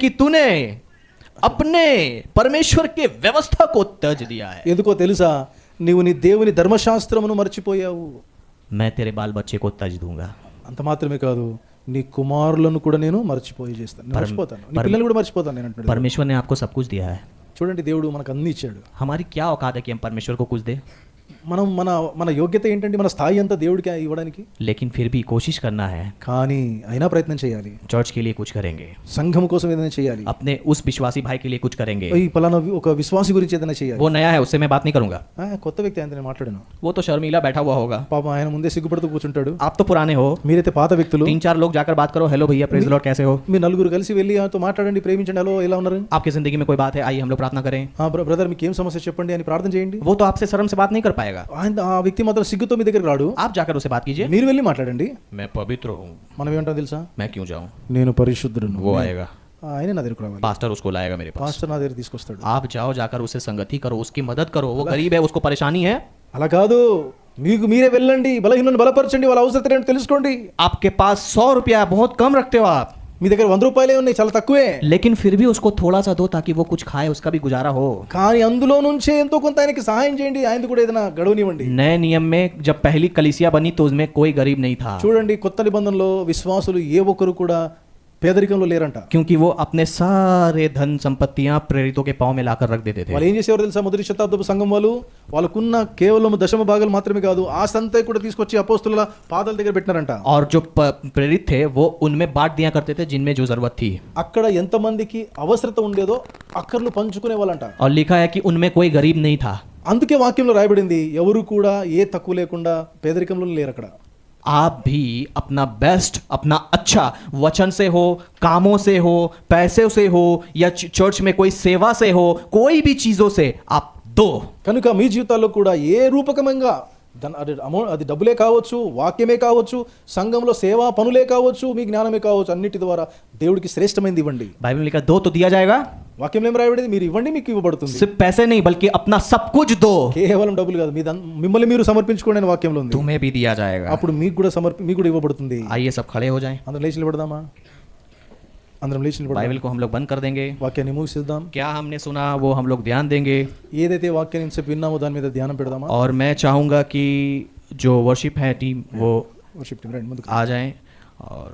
कि तूने अपने परमेश्वर के व्यवस्था को त्याज दिया है. ఎందుకో తెలుసా? నీవు నీ దేవుని ధర్మశాస్త్రమును మర్చిపోయావు. मैं तेरे बाल बच्चे को त्याज दूंगा. అంత మాత్రమే కాదు, నీ కుమారులను కూడా నేను మర్చిపోతాను. నీ పిల్లల్ని కూడా మర్చిపోతాను నేను అంటున్నాడు. परमेश्वर ने आपको सब कुछ दिया है. చూడండి, దేవుడు మనకు అన్ని ఇచ్చాడు. हमारी क्या औकात है कि हम परमेश्वर को कुछ दे? మనం మన మన యోగ్యత ఏంటంటే మన స్థాయి అంతా దేవుడికి ఇవ్వడానికి, लेकिन फिर भी कोशिश करना है, కానీ అయినా ప్రయత్నం చేయాలి. चर्च के लिए कुछ करेंगे, సంఘం కోసం ఏదైనా చేయాలి. अपने उस विश्वासी भाई के लिए कुछ करेंगे. ఈ పలానా ఒక విశ్వాసి గురించి ఏదైనా చేయాలి. वो नया है, उससे मैं बात नहीं करूंगा, కొత్త వ్యక్తి ఆయన నేను మాట్లాడాను. वो तो शर्मीला बैठा हुआ होगा. పాపం ఆయన ముందే సిగ్గుపడుతూ కూర్చుంటాడు. आप तो पुराने हो, మీరైతే పాత వ్యక్తులు. 3-4 लोग जाकर बात करो, हेलो भैया प्रेज द लॉर्ड कैसे हो. మీ నలుగురు కలిసి వెళ్ళి ఆయనతో మాట్లాడండి, ప్రేమించండి, హలో ఎలా ఉన్నారు, आपकी जिंदगी में कोई बात है, आइए हम लोग प्रार्थना करें. బ్రదర్ మీకు ఏం సమస్య చెప్పండి అని ప్రార్థన చేయండి. वो तो आपसे शर्म से बात नहीं कर पाएगा. ఆయన ఆ వ్యక్తి మాత్రం సిగ్గుతో మీ దగ్గరికి రాడు. आप जाकर उससे बात कीजिए. మీరు వెళ్ళి మాట్లాడండి. मैं पवित्र हूँ, మనం ఏమంటాం తెలుసా, मैं क्यों जाऊँ. నేను పరిశుద్ధుడును. वो आएगा, ఆయన నా దగ్గరికి రావాలి. पास्टर उसको लाएगा मेरे पास. పాస్టర్ నా దగ్గర తీసుకొస్తాడు. आप जाओ, जाकर उससे संगति करो, उसकी मदद करो. वो गरीब है, उसको परेशानी है. అలా కాదు, మీకు మీరే వెళ్ళండి, బలహీనులను బలపరచండి, వాళ్ళ అవసరం ఏంటో తెలుసుకోండి. आपके पास 100 रुपया बहुत कम रखते हो आप, మీ దగ్గర 100 రూపాయలే ఉన్నాయి, చాలా తక్కువే. लेकिन फिर भी उसको थोड़ा सा दो ताकि वो कुछ खाए, उसका भी गुजारा हो. కానీ అందులో నుంచే ఎంతో కొంత ఆయనకి సహాయం చేయండి, ఆయనది కూడా ఏదైనా గడువునివ్వండి. नए नियम में जब पहली कलीसिया बनी तो उसमें कोई गरीब नहीं था, చూడండి, కొత్త నిబంధనలో విశ్వాసులు ఏ ఒక్కరు కూడా పేదరికంలో లేరంట. क्योंकि वो अपने सारे धन संपत्तियां प्रेरितों के पांव में लाकर रख देते थे. వాళ్ళు ఏం చేసేవారు తెలుసా, మొదటి శతాబ్దపు సంఘం వాళ్ళు వాళ్ళకున్న కేవలం దశమ భాగాలు మాత్రమే కాదు, ఆ సంతే కూడా తీసుకొచ్చి అపోస్తుల పాదాల దగ్గర పెట్టినారంట. और जो प्रेरित थे वो उनमें बांट दिया करते थे जिनमें जो जरूरत थी. అక్కడ ఎంతమందికి అవసరత ఉండేదో అక్కర్లు పంచుకునే వాళ్ళంట. और लिखा है कि उनमें कोई गरीब नहीं था. అందుకే వాక్యంలో రాయబడింది, ఎవరు కూడా ఏ తక్కువ లేకుండా పేదరికంలో లేరు అక్కడ. आप भी अपना बेस्ट, अपना अच्छा वचन से हो, कामों से हो, पैसे से हो, या चर्च में कोई सेवा से हो, कोई भी चीजों से आप दो. కనుక మీ జీవితాల్లో కూడా ఏ రూపకంగా అది డబ్బులే కావచ్చు, వాక్యమే కావచ్చు, సంఘంలో సేవా పనులే కావచ్చు, మీ జ్ఞానమే కావచ్చు, అన్నిటి ద్వారా దేవుడికి శ్రేష్టమైనది ఇవ్వండి. बाइबल में लिखा दो तो दिया जाएगा. వాక్యంలో ఏం రాయబడింది, మీరు ఇవ్వండి మీకు ఇవ్వబడుతుంది. सिर्फ पैसे नहीं बल्कि अपना सब कुछ दो, కేవలం డబ్బులు కాదు, మిమ్మల్ని మీరు సమర్పించుకోండి అని వాక్యంలో ఉంది. तुम्हें भी दिया जाएगा. అప్పుడు మీకు కూడా మీకు కూడా ఇవ్వబడుతుంది. आइए सब खड़े हो जाएं. అందరం లేచి నిలబడదామా, అందరం లేచి నిలబడదాం. बाइबल को हम लोग बंद कर देंगे. వాక్యాన్ని ముగిసిద్దాం. क्या हमने सुना वो हम लोग ध्यान देंगे. ఏదైతే వాక్యాన్ని ఇంతసేపు విన్నామో దాని మీద ధ్యానం పెడదామా. और मैं चाहूँगा कि जो वर्शिप है टीम वो వర్షిప్ టీం రండి ముందుకు. आ जाएं. और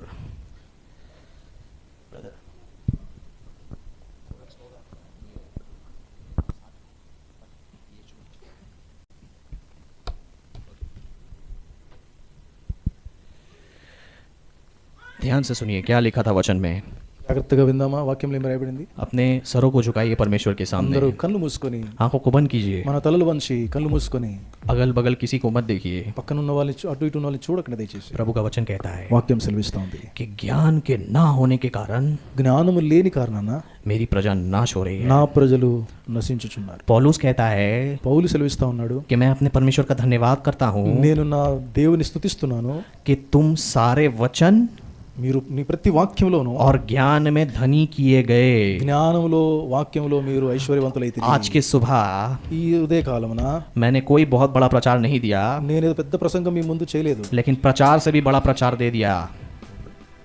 ध्यान से सुनिए क्या लिखा था वचन में. జాగ్రత్తగా విందామా, వాక్యంలో ఏం రాయబడింది. अपने सरों को झुकाइए परमेश्वर के అందరూ सामने, కళ్ళు మూసుకొని, आंखों को बंद कीजिए, మన తలలు వంచి కళ్ళు మూసుకొని, अगल बगल किसी को मत देखिए. పక్కన ఉన్న వాళ్ళని అటు ఇటు ఉన్న వాళ్ళని చూడకండి దయచేసి. प्रभु का वचन कहता है వాక్యం సెలవిస్తా ఉంది, कि ज्ञान के ना होने के कारण జ్ఞానము లేని కారణాన मेरी प्रजा नाश हो रही है. నా ప్రజలు నశించుచున్నారు. पौलुस कहता है పౌలు సెలవిస్తా ఉన్నాడు, कि मैं अपने परमेश्वर का धन्यवाद करता हूँ నేను నా దేవుని స్తుతిస్తున్నాను, कि तुम सारे वचन మీరు మీ ప్రతి వాక్యంలోను और ज्ञान में धनी किए गए. జ్ఞానములో వాక్యంలో మీరు ఐశ్వర్యవంతులైతే. आज की सुबह ఈ ఉదయ కాలమున मैंने कोई बहुत बड़ा प्रचार नहीं दिया, నేను పెద్ద ప్రసంగం మీ ముందు చేయలేదు, लेकिन प्रचार से भी बड़ा प्रचार दे दिया.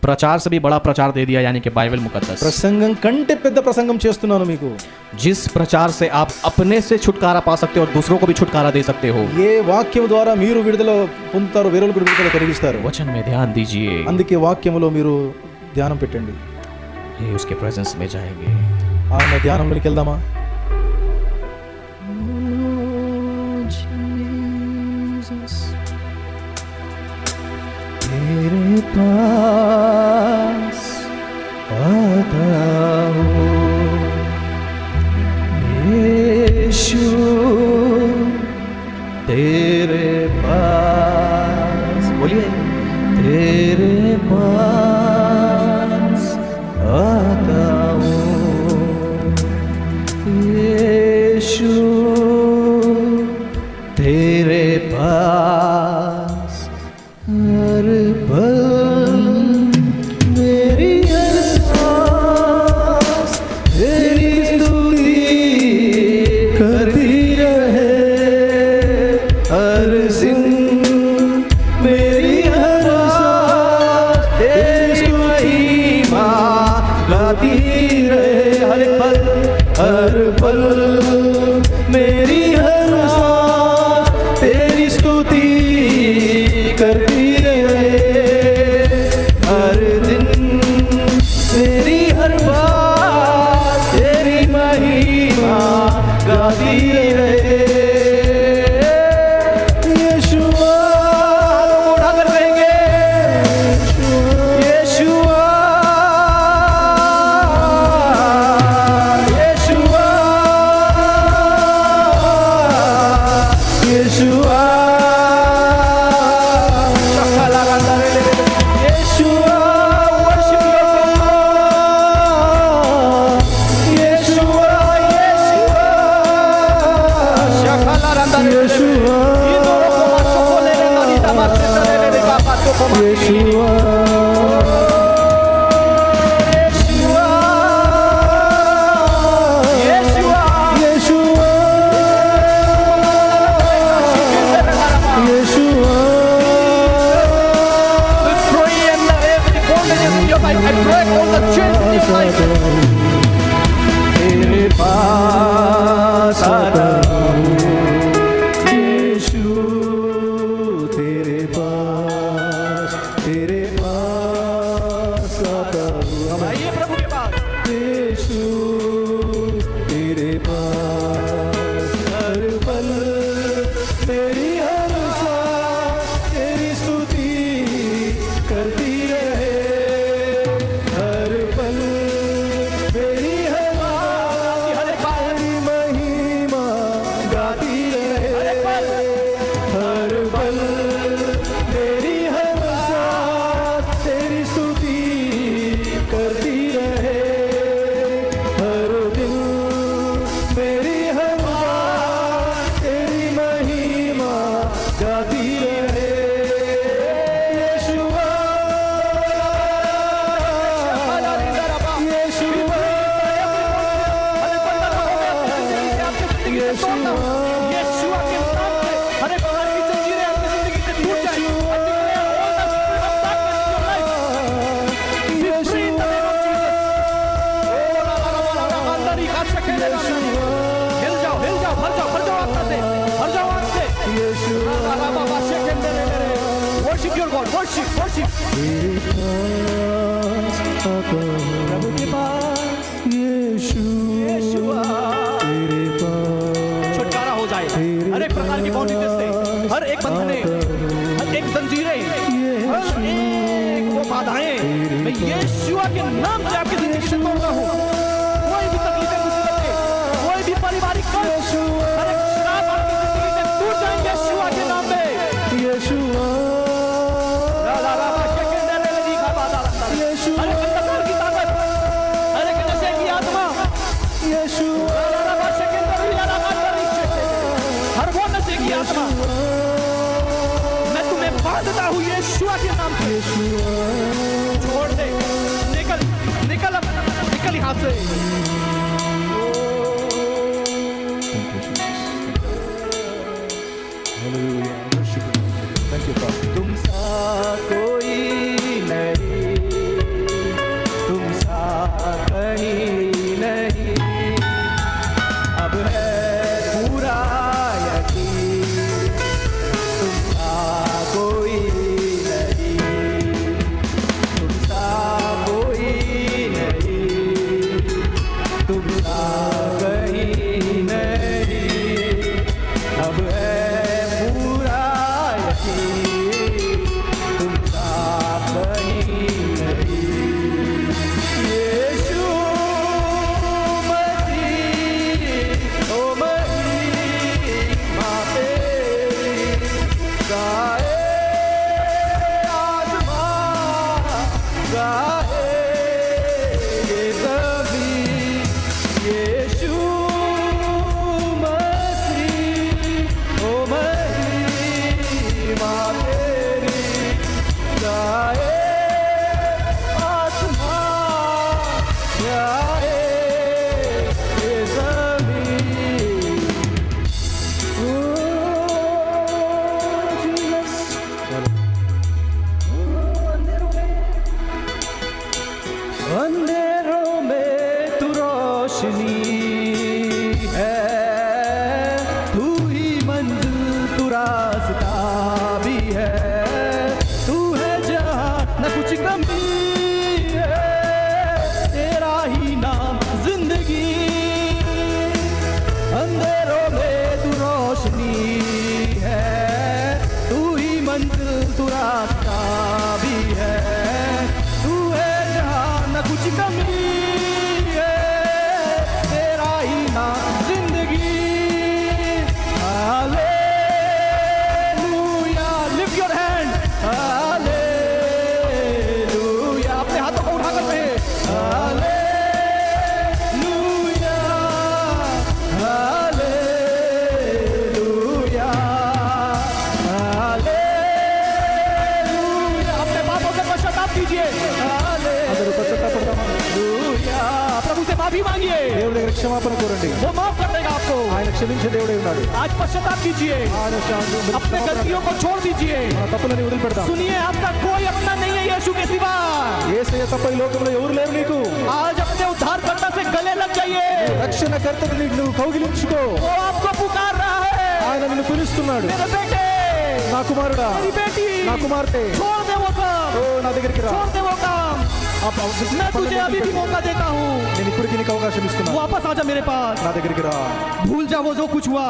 प्रचार से भी बड़ा प्रचार दे दिया, यानी कि बाइबल मुकद्दस. ప్రసంగం కంటే పెద్ద ప్రసంగం చేస్తున్నాను మీకు. जिस प्रचार से आप अपने से छुटकारा पा सकते हो और दूसरों को भी छुटकारा दे सकते हो. ఏ వాక్యం ద్వారా మీరు విడుదల పొందుతారో వేరే వాళ్ళకు విడుదల కలిగిస్తారు. वचन में ध्यान दीजिए, అందుకే వాక్యములో మీరు ధ్యానం పెట్టండి. ये उसके प्रेजेंस में जाएंगे. ఆయన ధ్యానంలోకి వెళ్దామా. तेरे पास आता हूँ यीशु, तेरे पास, बोलिए, तेरे पास आता हूँ यीशु, तेरे पास हर पल मेरी हर सांस तेरी स्तुति करती रहे, हर दिन मेरी हर सांस तेरी महिमा गाती रहे, हर पल मेरी हर सांस तेरी स्तुति करती रहे, हर दिन तेरी हर बात तेरी महिमा गाती रहे. Yeshua, तेरे पास आता हूँ यीशु, तेरे पास आता हूँ। आइए प्रभु के पास। यीशु, तेरे पास हर पल तेरी हर सांस तेरी स्तुति करती रहे, हर पल तेरी हर तेरी महिमा गाती रहे, हर पल तेरी हर सांस तेरी स्तुति करती रहे, हर दिन मेरी हर बात तेरी महिमा गाती रहे। यीशुआ, यीशुआ, यीशुआ के नाम से हर एक प्रकार की जंजीरें आपकी जिंदगी से टूट जाएं। हिल जाओ, भर जाओ आत्मा से, भर जाओ आग से। Worship your God, worship। प्रभु के पास यीशुआ, तेरे पास छुटकारा हो जाए हर एक प्रकार की बॉन्डेज से, हर एक बंधने, हर एक जंजीरें, हर एक वो बाधाएं मैं यीशुआ के नाम से आपकी जिंदगी से तोड़ता हूँ। कोई भी तकलीफें, मुसीबतें, कोई भी पारिवारिक कर्ज, हर एक श्राप आपकी जिंदगी से टूट जाएंगे यीशुआ के नाम में। यीशुआ, हर एक अंधकार की ताकत, हर एक नशे की आत्मा, यीशुआ, हर वो नशे की आत्मा मैं तुम्हें बांधता हूँ यीशुआ के नाम से। छोड़ दे, निकल यहाँ से। तुम सा कोई नहीं, तुम सा कहीं नहीं, अब है पूरा यकीन, तुम सा कोई नहीं, तुम सा कोई नहीं, तुम सा कहीं नहीं, अब है पूरा यकीन, క్షమాపణ కోరండి. वो माफ कर देगा आपको। ఆయన క్షమించే దేవుడే ఉన్నాడు. आज पश्चाताप कीजिए, ఆయన अपने गलतियों को छोड़ दीजिए। మన తప్పులని వదిలిపెడదాం. सुनिए, आपका कोई अपना नहीं है यीशु के सिवा। యేసయ్య తప్ప ఈ లోకంలో ఎవరు లేరు నీకు. आज अपने उद्धारकर्ता से गले लग जाइए। రక్షణకర్తకు నువ్వు కౌగిలించుకో. वो आपको पुकार रहा है। ఆయన నిన్ను పిలుస్తున్నాడు. मेरे बेटे, నా కుమారుడా, मेरी बेटी, నా కుమార్తె, छोड़ दे वो सब, ఓ నా దగ్గరికి రా. छोड़ दे वो काम। मैं तुझे अभी भी मौका देता हूँ, నేను ఇప్పటికీ నీకు అవకాశం ఇస్తున్నాను. वापस आजा मेरे पास। నా దగ్గరికి రా. भूल जा वो जो कुछ हुआ,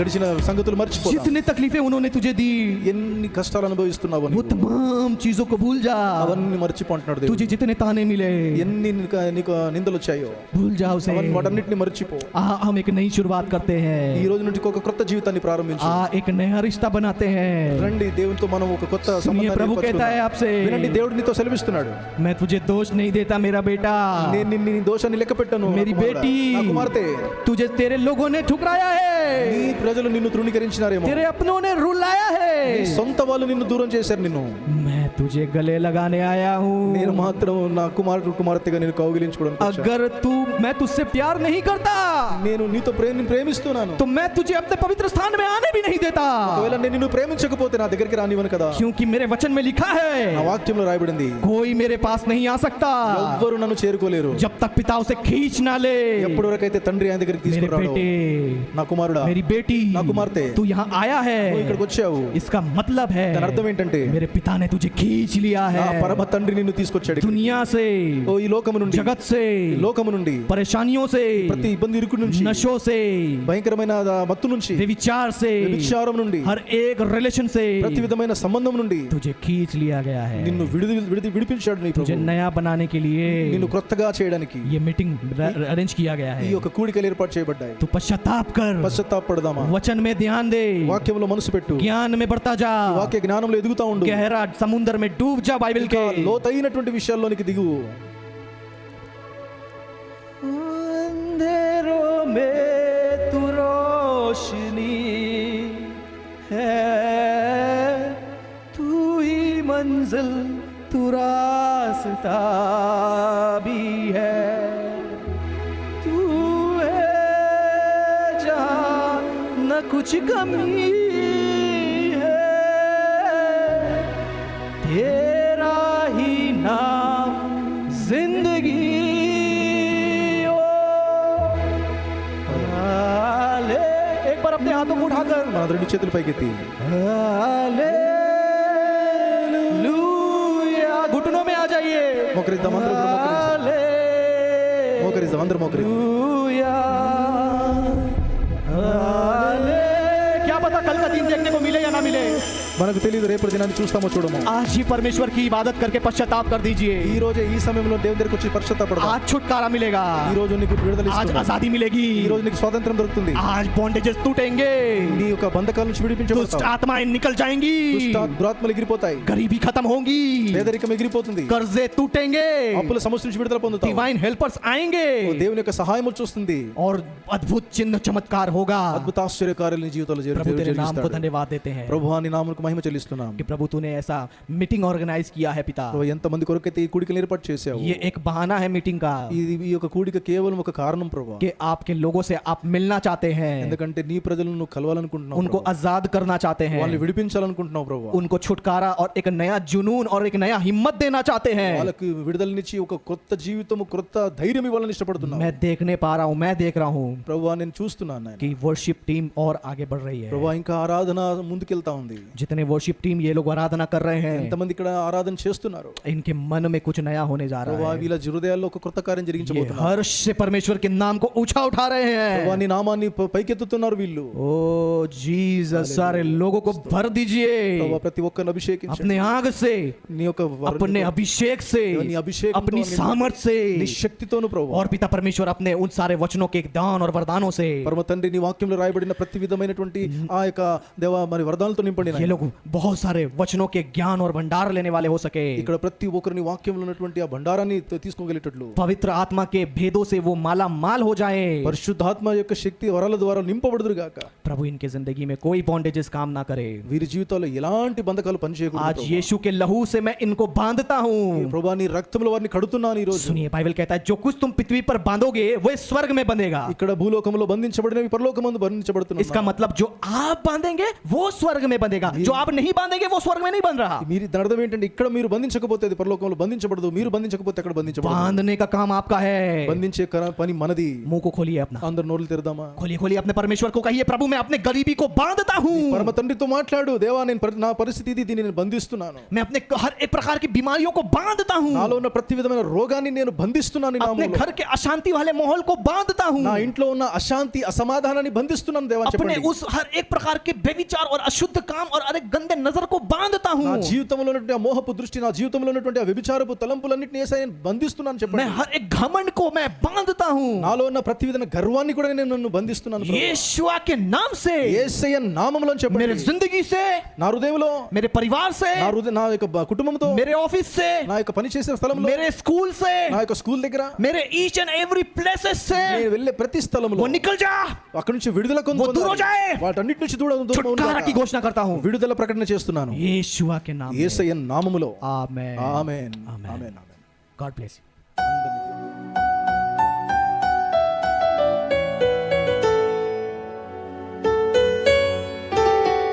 గడిచిన సంగతులు మర్చిపో. जितनी तकलीफें उन्होंने तुझे दी, ఎన్ని కష్టాలు అనుభవిస్తున్నావు वो तमाम चीजों को भूल जा। అవన్నీ మర్చిపో అంటున్నాడు దేవుడు. तुझे जितने ताने मिले, ఎన్ని నీకు నిందలు వచ్చాయో भूल जा उसे। వాటన్నిటిని మర్చిపో. हम एक नई शुरुआत करते ఈ हैं। రోజు నుండి ఒక కొత్త జీవితాన్ని ప్రారంభించు. एक नया रिश्ता बनाते हैं। రండి, దేవునితో మనం ఒక కొత్త सुनिए, సంబంధాన్ని प्रभु कहता है ఏర్పరచుకుందాం. आपसे, వినండి, దేవుడు నీతో సెలవిస్తున్నాడు. मैं तुझे दोष नहीं देता मेरा बेटा। నేను నీ దోషాన్ని లెక్క పెట్టను. मेरी बेटी, నా కుమార్తె, तुझे तेरे लोगों ने ठुकराया నీ है, ప్రజలు నిన్ను తృణీకరించినారేమో. तेरे अपनों ने रुलाया నీ है, సొంత వాళ్ళు నిన్ను దూరం చేశారు. నిన్ను मैं तुझे गले लगाने आया నేను हूँ। మాత్రం నా కుమార్తెగా నేను కౌగిలించుకోవడానికి వచ్చాను. अगर मैं तुझसे प्यार नहीं करता నేను నీతో ప్రేమిస్తున్నాను. तो मैं तुझे अपने पवित्र स्थान में आने भी नहीं देता, ఒకవేళ నేను నిన్ను ప్రేమించకపోతే నా దగ్గరికి రానివ్వను కదా. क्योंकि मेरे वचन में लिखा నా है, వాక్యంలో రాయబడింది, कोई मेरे पास नहीं आ सकता ఎవ్వరు నన్ను చేరుకోలేరు जब तक पिता उसे खींच ना ले। ఎప్పటి వరకైతే తండ్రి ఆయన దగ్గరికి मेरे తీసుకురాడు. बेटे, నా కుమారుడా, मेरी बेटी, నా కుమార్తె, तू यहाँ आया నువ్వు है, ఇక్కడికి వచ్చావు. इसका मतलब है దాని అర్థం ఏంటంటే मेरे पिता ने तुझे खींच लिया నా है పరమ తండ్రి నిన్ను తీసుకొచ్చాడు ఇక్కడికి. दुनिया से, ఓ ఈ లోకము నుండి, जगत से, ఈ లోకము నుండి, परेशानियों से, ప్రతి ఇబ్బంది ఇరుకు నుంచి, नशों से, భయంకరమైన మత్తు నుంచి, व्यभिचार से, వ్యభిచారం నుండి, हर एक रिलेशन से ప్రతి విధమైన సంబంధం నుండి तुझे खींच लिया गया है। నిన్ను విడిపించాడు నీ तुझे ప్రభు. नया बनाने के लिए నిన్ను క్రొత్తగా చేయడానికి ये मीटिंग अरेंज किया गया ఈ है। యొక్క కూడికలు ఏర్పాటు చేయబడ్డాయి. तू पश्चाताप कर, పశ్చాత్తాపడదామా, वचन में ध्यान दे, వాక్యంలో మనసు పెట్టు, ज्ञान में बढ़ता जा, వాక్య జ్ఞానంలో ఎదుగుతా ఉండు, गहरा समुद्र में डूब जा बाइबल ఇంకా के। లోతైనటువంటి విషయాల్లోనికి దిగు. अंधेरों में तू रोशनी है, तू ही मंजिल, तू रास्ता भी है, तू है जहाँ न कुछ कमी है, तेरा ही नाम जिंदगी। एक बार अपने हाथों को उठाकर మన రెండు చేతులు పైకెత్తి हालेलुया, घुटनों में आ जाइए। మోకరిద్దాం, అందరూ కూడా మోకరిద్దాం, అందరూ మోకరిద్దాం. हाले, क्या पता कल का दिन देखने को मिले या ना मिले। మనకు తెలియదు రేపటి దినాన్ని చూస్తామో చూడము. आज ही परमेश्वर की इबादत करके पश्चाताप कर दीजिए। ఈ రోజే ఈ సమయంలో దేవుని దగ్గరికి వచ్చి పశ్చాత్తాపడదాం. आज छुटकारा मिलेगा, ఈ రోజు నీకు విడుదల आज ఇస్తున్నాడు. आजादी मिलेगी, ఈ రోజు నీకు స్వాతంత్రం దొరుకుతుంది. आज बॉन्डेजेस टूटेंगे, నీ యొక్క బంధకాల నుంచి दुष्ट విడిపించబడతావు. आत्माएं निकल जाएंगी, దురాత్మలు ఎగిరిపోతాయి, गरीबी खत्म होगी, పేదరికం ఎగిరిపోతుంది, कर्जे टूटेंगे, అప్పుల సమస్య నుంచి విడుదల పొందుతావు. डिवाइन हेल्पर्स आएंगे దేవుని యొక్క సహాయం వచ్చేస్తుంది. और अद्भुत चिन्ह चमत्कार होगा। అద్భుత ఆశ్చర్యకార్యాలు నీ జీవితంలో प्रभु तेरे नाम को జరిగిస్తాడు. धन्यवाद देते हैं ప్రభువా నీ నామమునకు మహిమ చెల్లిస్తున్నాం. कि प्रभु तूने ऐसा मीटिंग ऑर्गेनाइज किया है पिता। ప్రభువా, ఎంతమంది కొరకైతే ఈ కూడికలు ఏర్పాటు చేశావు. ये एक बहाना है मीटिंग का ఈ యొక్క కూడిక కేవలం ఒక కారణం ప్రభువా. कि आपके लोगों से आप मिलना चाहते हैं, ఎందుకంటే నీ ప్రజలను నువ్వు కలవాలనుకుంటున్నావు, उनको आजाद करना चाहते వాళ్ళని हैं, విడిపించాలనుకుంటున్నావు ప్రభువా. उनको छुटकारा और एक नया जुनून और एक नया हिम्मत देना चाहते हैं। వాళ్ళకి విడుదలనిచ్చి ఒక కొత్త జీవితము, కొత్త ధైర్యం ఇవ్వాలని ఇష్టపడుతున్నావు. मैं देखने पा रहा हूँ, मैं देख रहा हूँ ప్రభువా, నేను చూస్తున్నాను నాయన. कि वर्शिप टीम और आगे बढ़ रही है। ప్రభువా, ఇంకా ఆరాధన ముందుకెళ్తా ఉంది. जितने वर्शिप टीम ये लोग आराधना कर रहे हैं, ఎంతమంది ఇక్కడ ఆరాధన చేస్తున్నారు. इनके मन में कुछ नया होने जा रहा ప్రభువా, है। వీళ్ళ హృదయాల్లో ఒక కొత్త కార్యం ये జరిగించబోతున్నారు. हर्ष से परमेश्वर के नाम को ऊंचा उठा रहे ప్రభువా, हैं। నీ నామాన్ని పైకెత్తుతున్నారు వీళ్ళు. ओ जीसस, सारे लोगों को भर दीजिए ప్రభువా, ప్రతి ఒక్కరిని అభిషేకించు. अपने आग से, నీ యొక్క अपने अभिषेक से, నీ అభిషేకంతో, अपनी నీ- सामर्थ से, నీ శక్తితోను ప్రభువా. और पिता परमेश्वर अपने उन सारे वचनों के दान और वरदानों से పరమ తండ్రి, నీ వాక్యంలో రాయబడిన ప్రతి విధమైనటువంటి ఆ యొక్క దేవ మరి వరదాలతో నింపండి ये నాయనా. लोग लोग बहुत सारे वचनों के ज्ञान और भंडार लेने वाले हो सके। ఇక్కడ ప్రతి ఒక్కరిని వాక్యంలో ఉన్నటువంటి ఆ బండారాన్ని తీసుకోగలిగేటట్లు पवित्र आत्मा के भेदों से वो माला माल हो जाए। పరిశుద్ధాత్మ యొక్క శక్తి వరాల ద్వారా నింపబడుదురు గాక। प्रभु इनके जिंदगी में कोई बॉन्डेजेस काम ना करे। వీరి జీవితాల్లో ఎలాంటి బంధకాలు आज పనిచేయకూడదు। यीशु के लहू से मैं इनको बांधता हूँ। ప్రభువా నీ రక్తంలో వారిని కడుతున్నాను ఈ రోజు। सुनिए, बाइबल कहता है जो कुछ तुम पृथ्वी पर बांधोगे वो स्वर्ग में बंधेगा। ఇక్కడ భూలోకంలో బంధించబడినవి పరలోకమందు బంధించబడుతున్నాయి। इसका मतलब जो आप बांधेंगे वो स्वर्ग में बंधेगा, जो आप नहीं बांधेंगे वो स्वर्ग में नहीं बंध रहा। మీరు దాని అర్థం ఏంటంటే ఇక్కడ మీరు బంధించకపోతే అది పరలోకంలో బంధించబడదు, మీరు బంధించకపోతే అక్కడ బంధించబడదు। बांधने का काम आपका है। బంధించే పని మనది। मुंह को खोलिए अपना, అందరు నోళ్ళు తెరదామా? खोलिए खोलिए अपने परमेश्वर को कहिए, प्रभु मैं अपने गरीबी को बांधता हूँ। పరమ తండ్రితో మాట్లాడు, దేవా నేను నా పరిస్థితి ఇది, దీన్ని నేను బంధిస్తున్నాను। मैं अपने हर एक प्रकार की बीमारियों को बांधता हूँ। నాలో ఉన్న ప్రతి విధమైన రోగాన్ని నేను బంధిస్తున్నాను ఈ अपने నామములో। घर के अशांति वाले माहौल को बांधता हूँ। నా ఇంట్లో ఉన్న అశాంతి అసమాధానాన్ని బంధిస్తున్నాను దేవా अपने చెప్పండి। उस हर एक प्रकार के व्यभिचार और अशुद्ध काम और अरे गंदे नजर को बांधता हूँ। నా జీవితంలో ఉన్నటువంటి ఆ మోహపు దృష్టి, నా జీవితంలో ఉన్నటువంటి ఆ వ్యభిచారపు తలంపులన్నిటిని యేసయ్య నేను బంధిస్తున్నాను मैं చెప్పండి। हर एक घमंड को मैं बांधता हूँ। నాలో ఉన్న ప్రతి విధమైన గర్వాన్ని కూడా నేను నన్ను బంధిస్తున్నాను ప్రభువా। यीशुआ के नाम से, యేసయ్య నామములో मेरे చెప్పండి। जिंदगी से, నా హృదయంలో, मेरे परिवार से, నా యొక్క కుటుంబంతో, मेरे ऑफिस से, నా యొక్క పని చేసే స్థలంలో, मेरे स्कूल से, నా యొక్క స్కూల్ దగ్గర, मेरे ईच एंड एवरी प्लेसेस से నేను వెళ్ళే ప్రతి స్థలంలో वो निकल जा। అక్కడి నుంచి విడుదల वो दूर हो जाए। వాటన్నిటి నుంచి దూరం छुटकारा की घोषणा करता हूँ విడుదల ప్రకటన చేస్తున్నాను यीशुआ के नाम में। యేసయ్య నామములో। Amen. Amen amen. Amen amen. God bless you. అందరికీ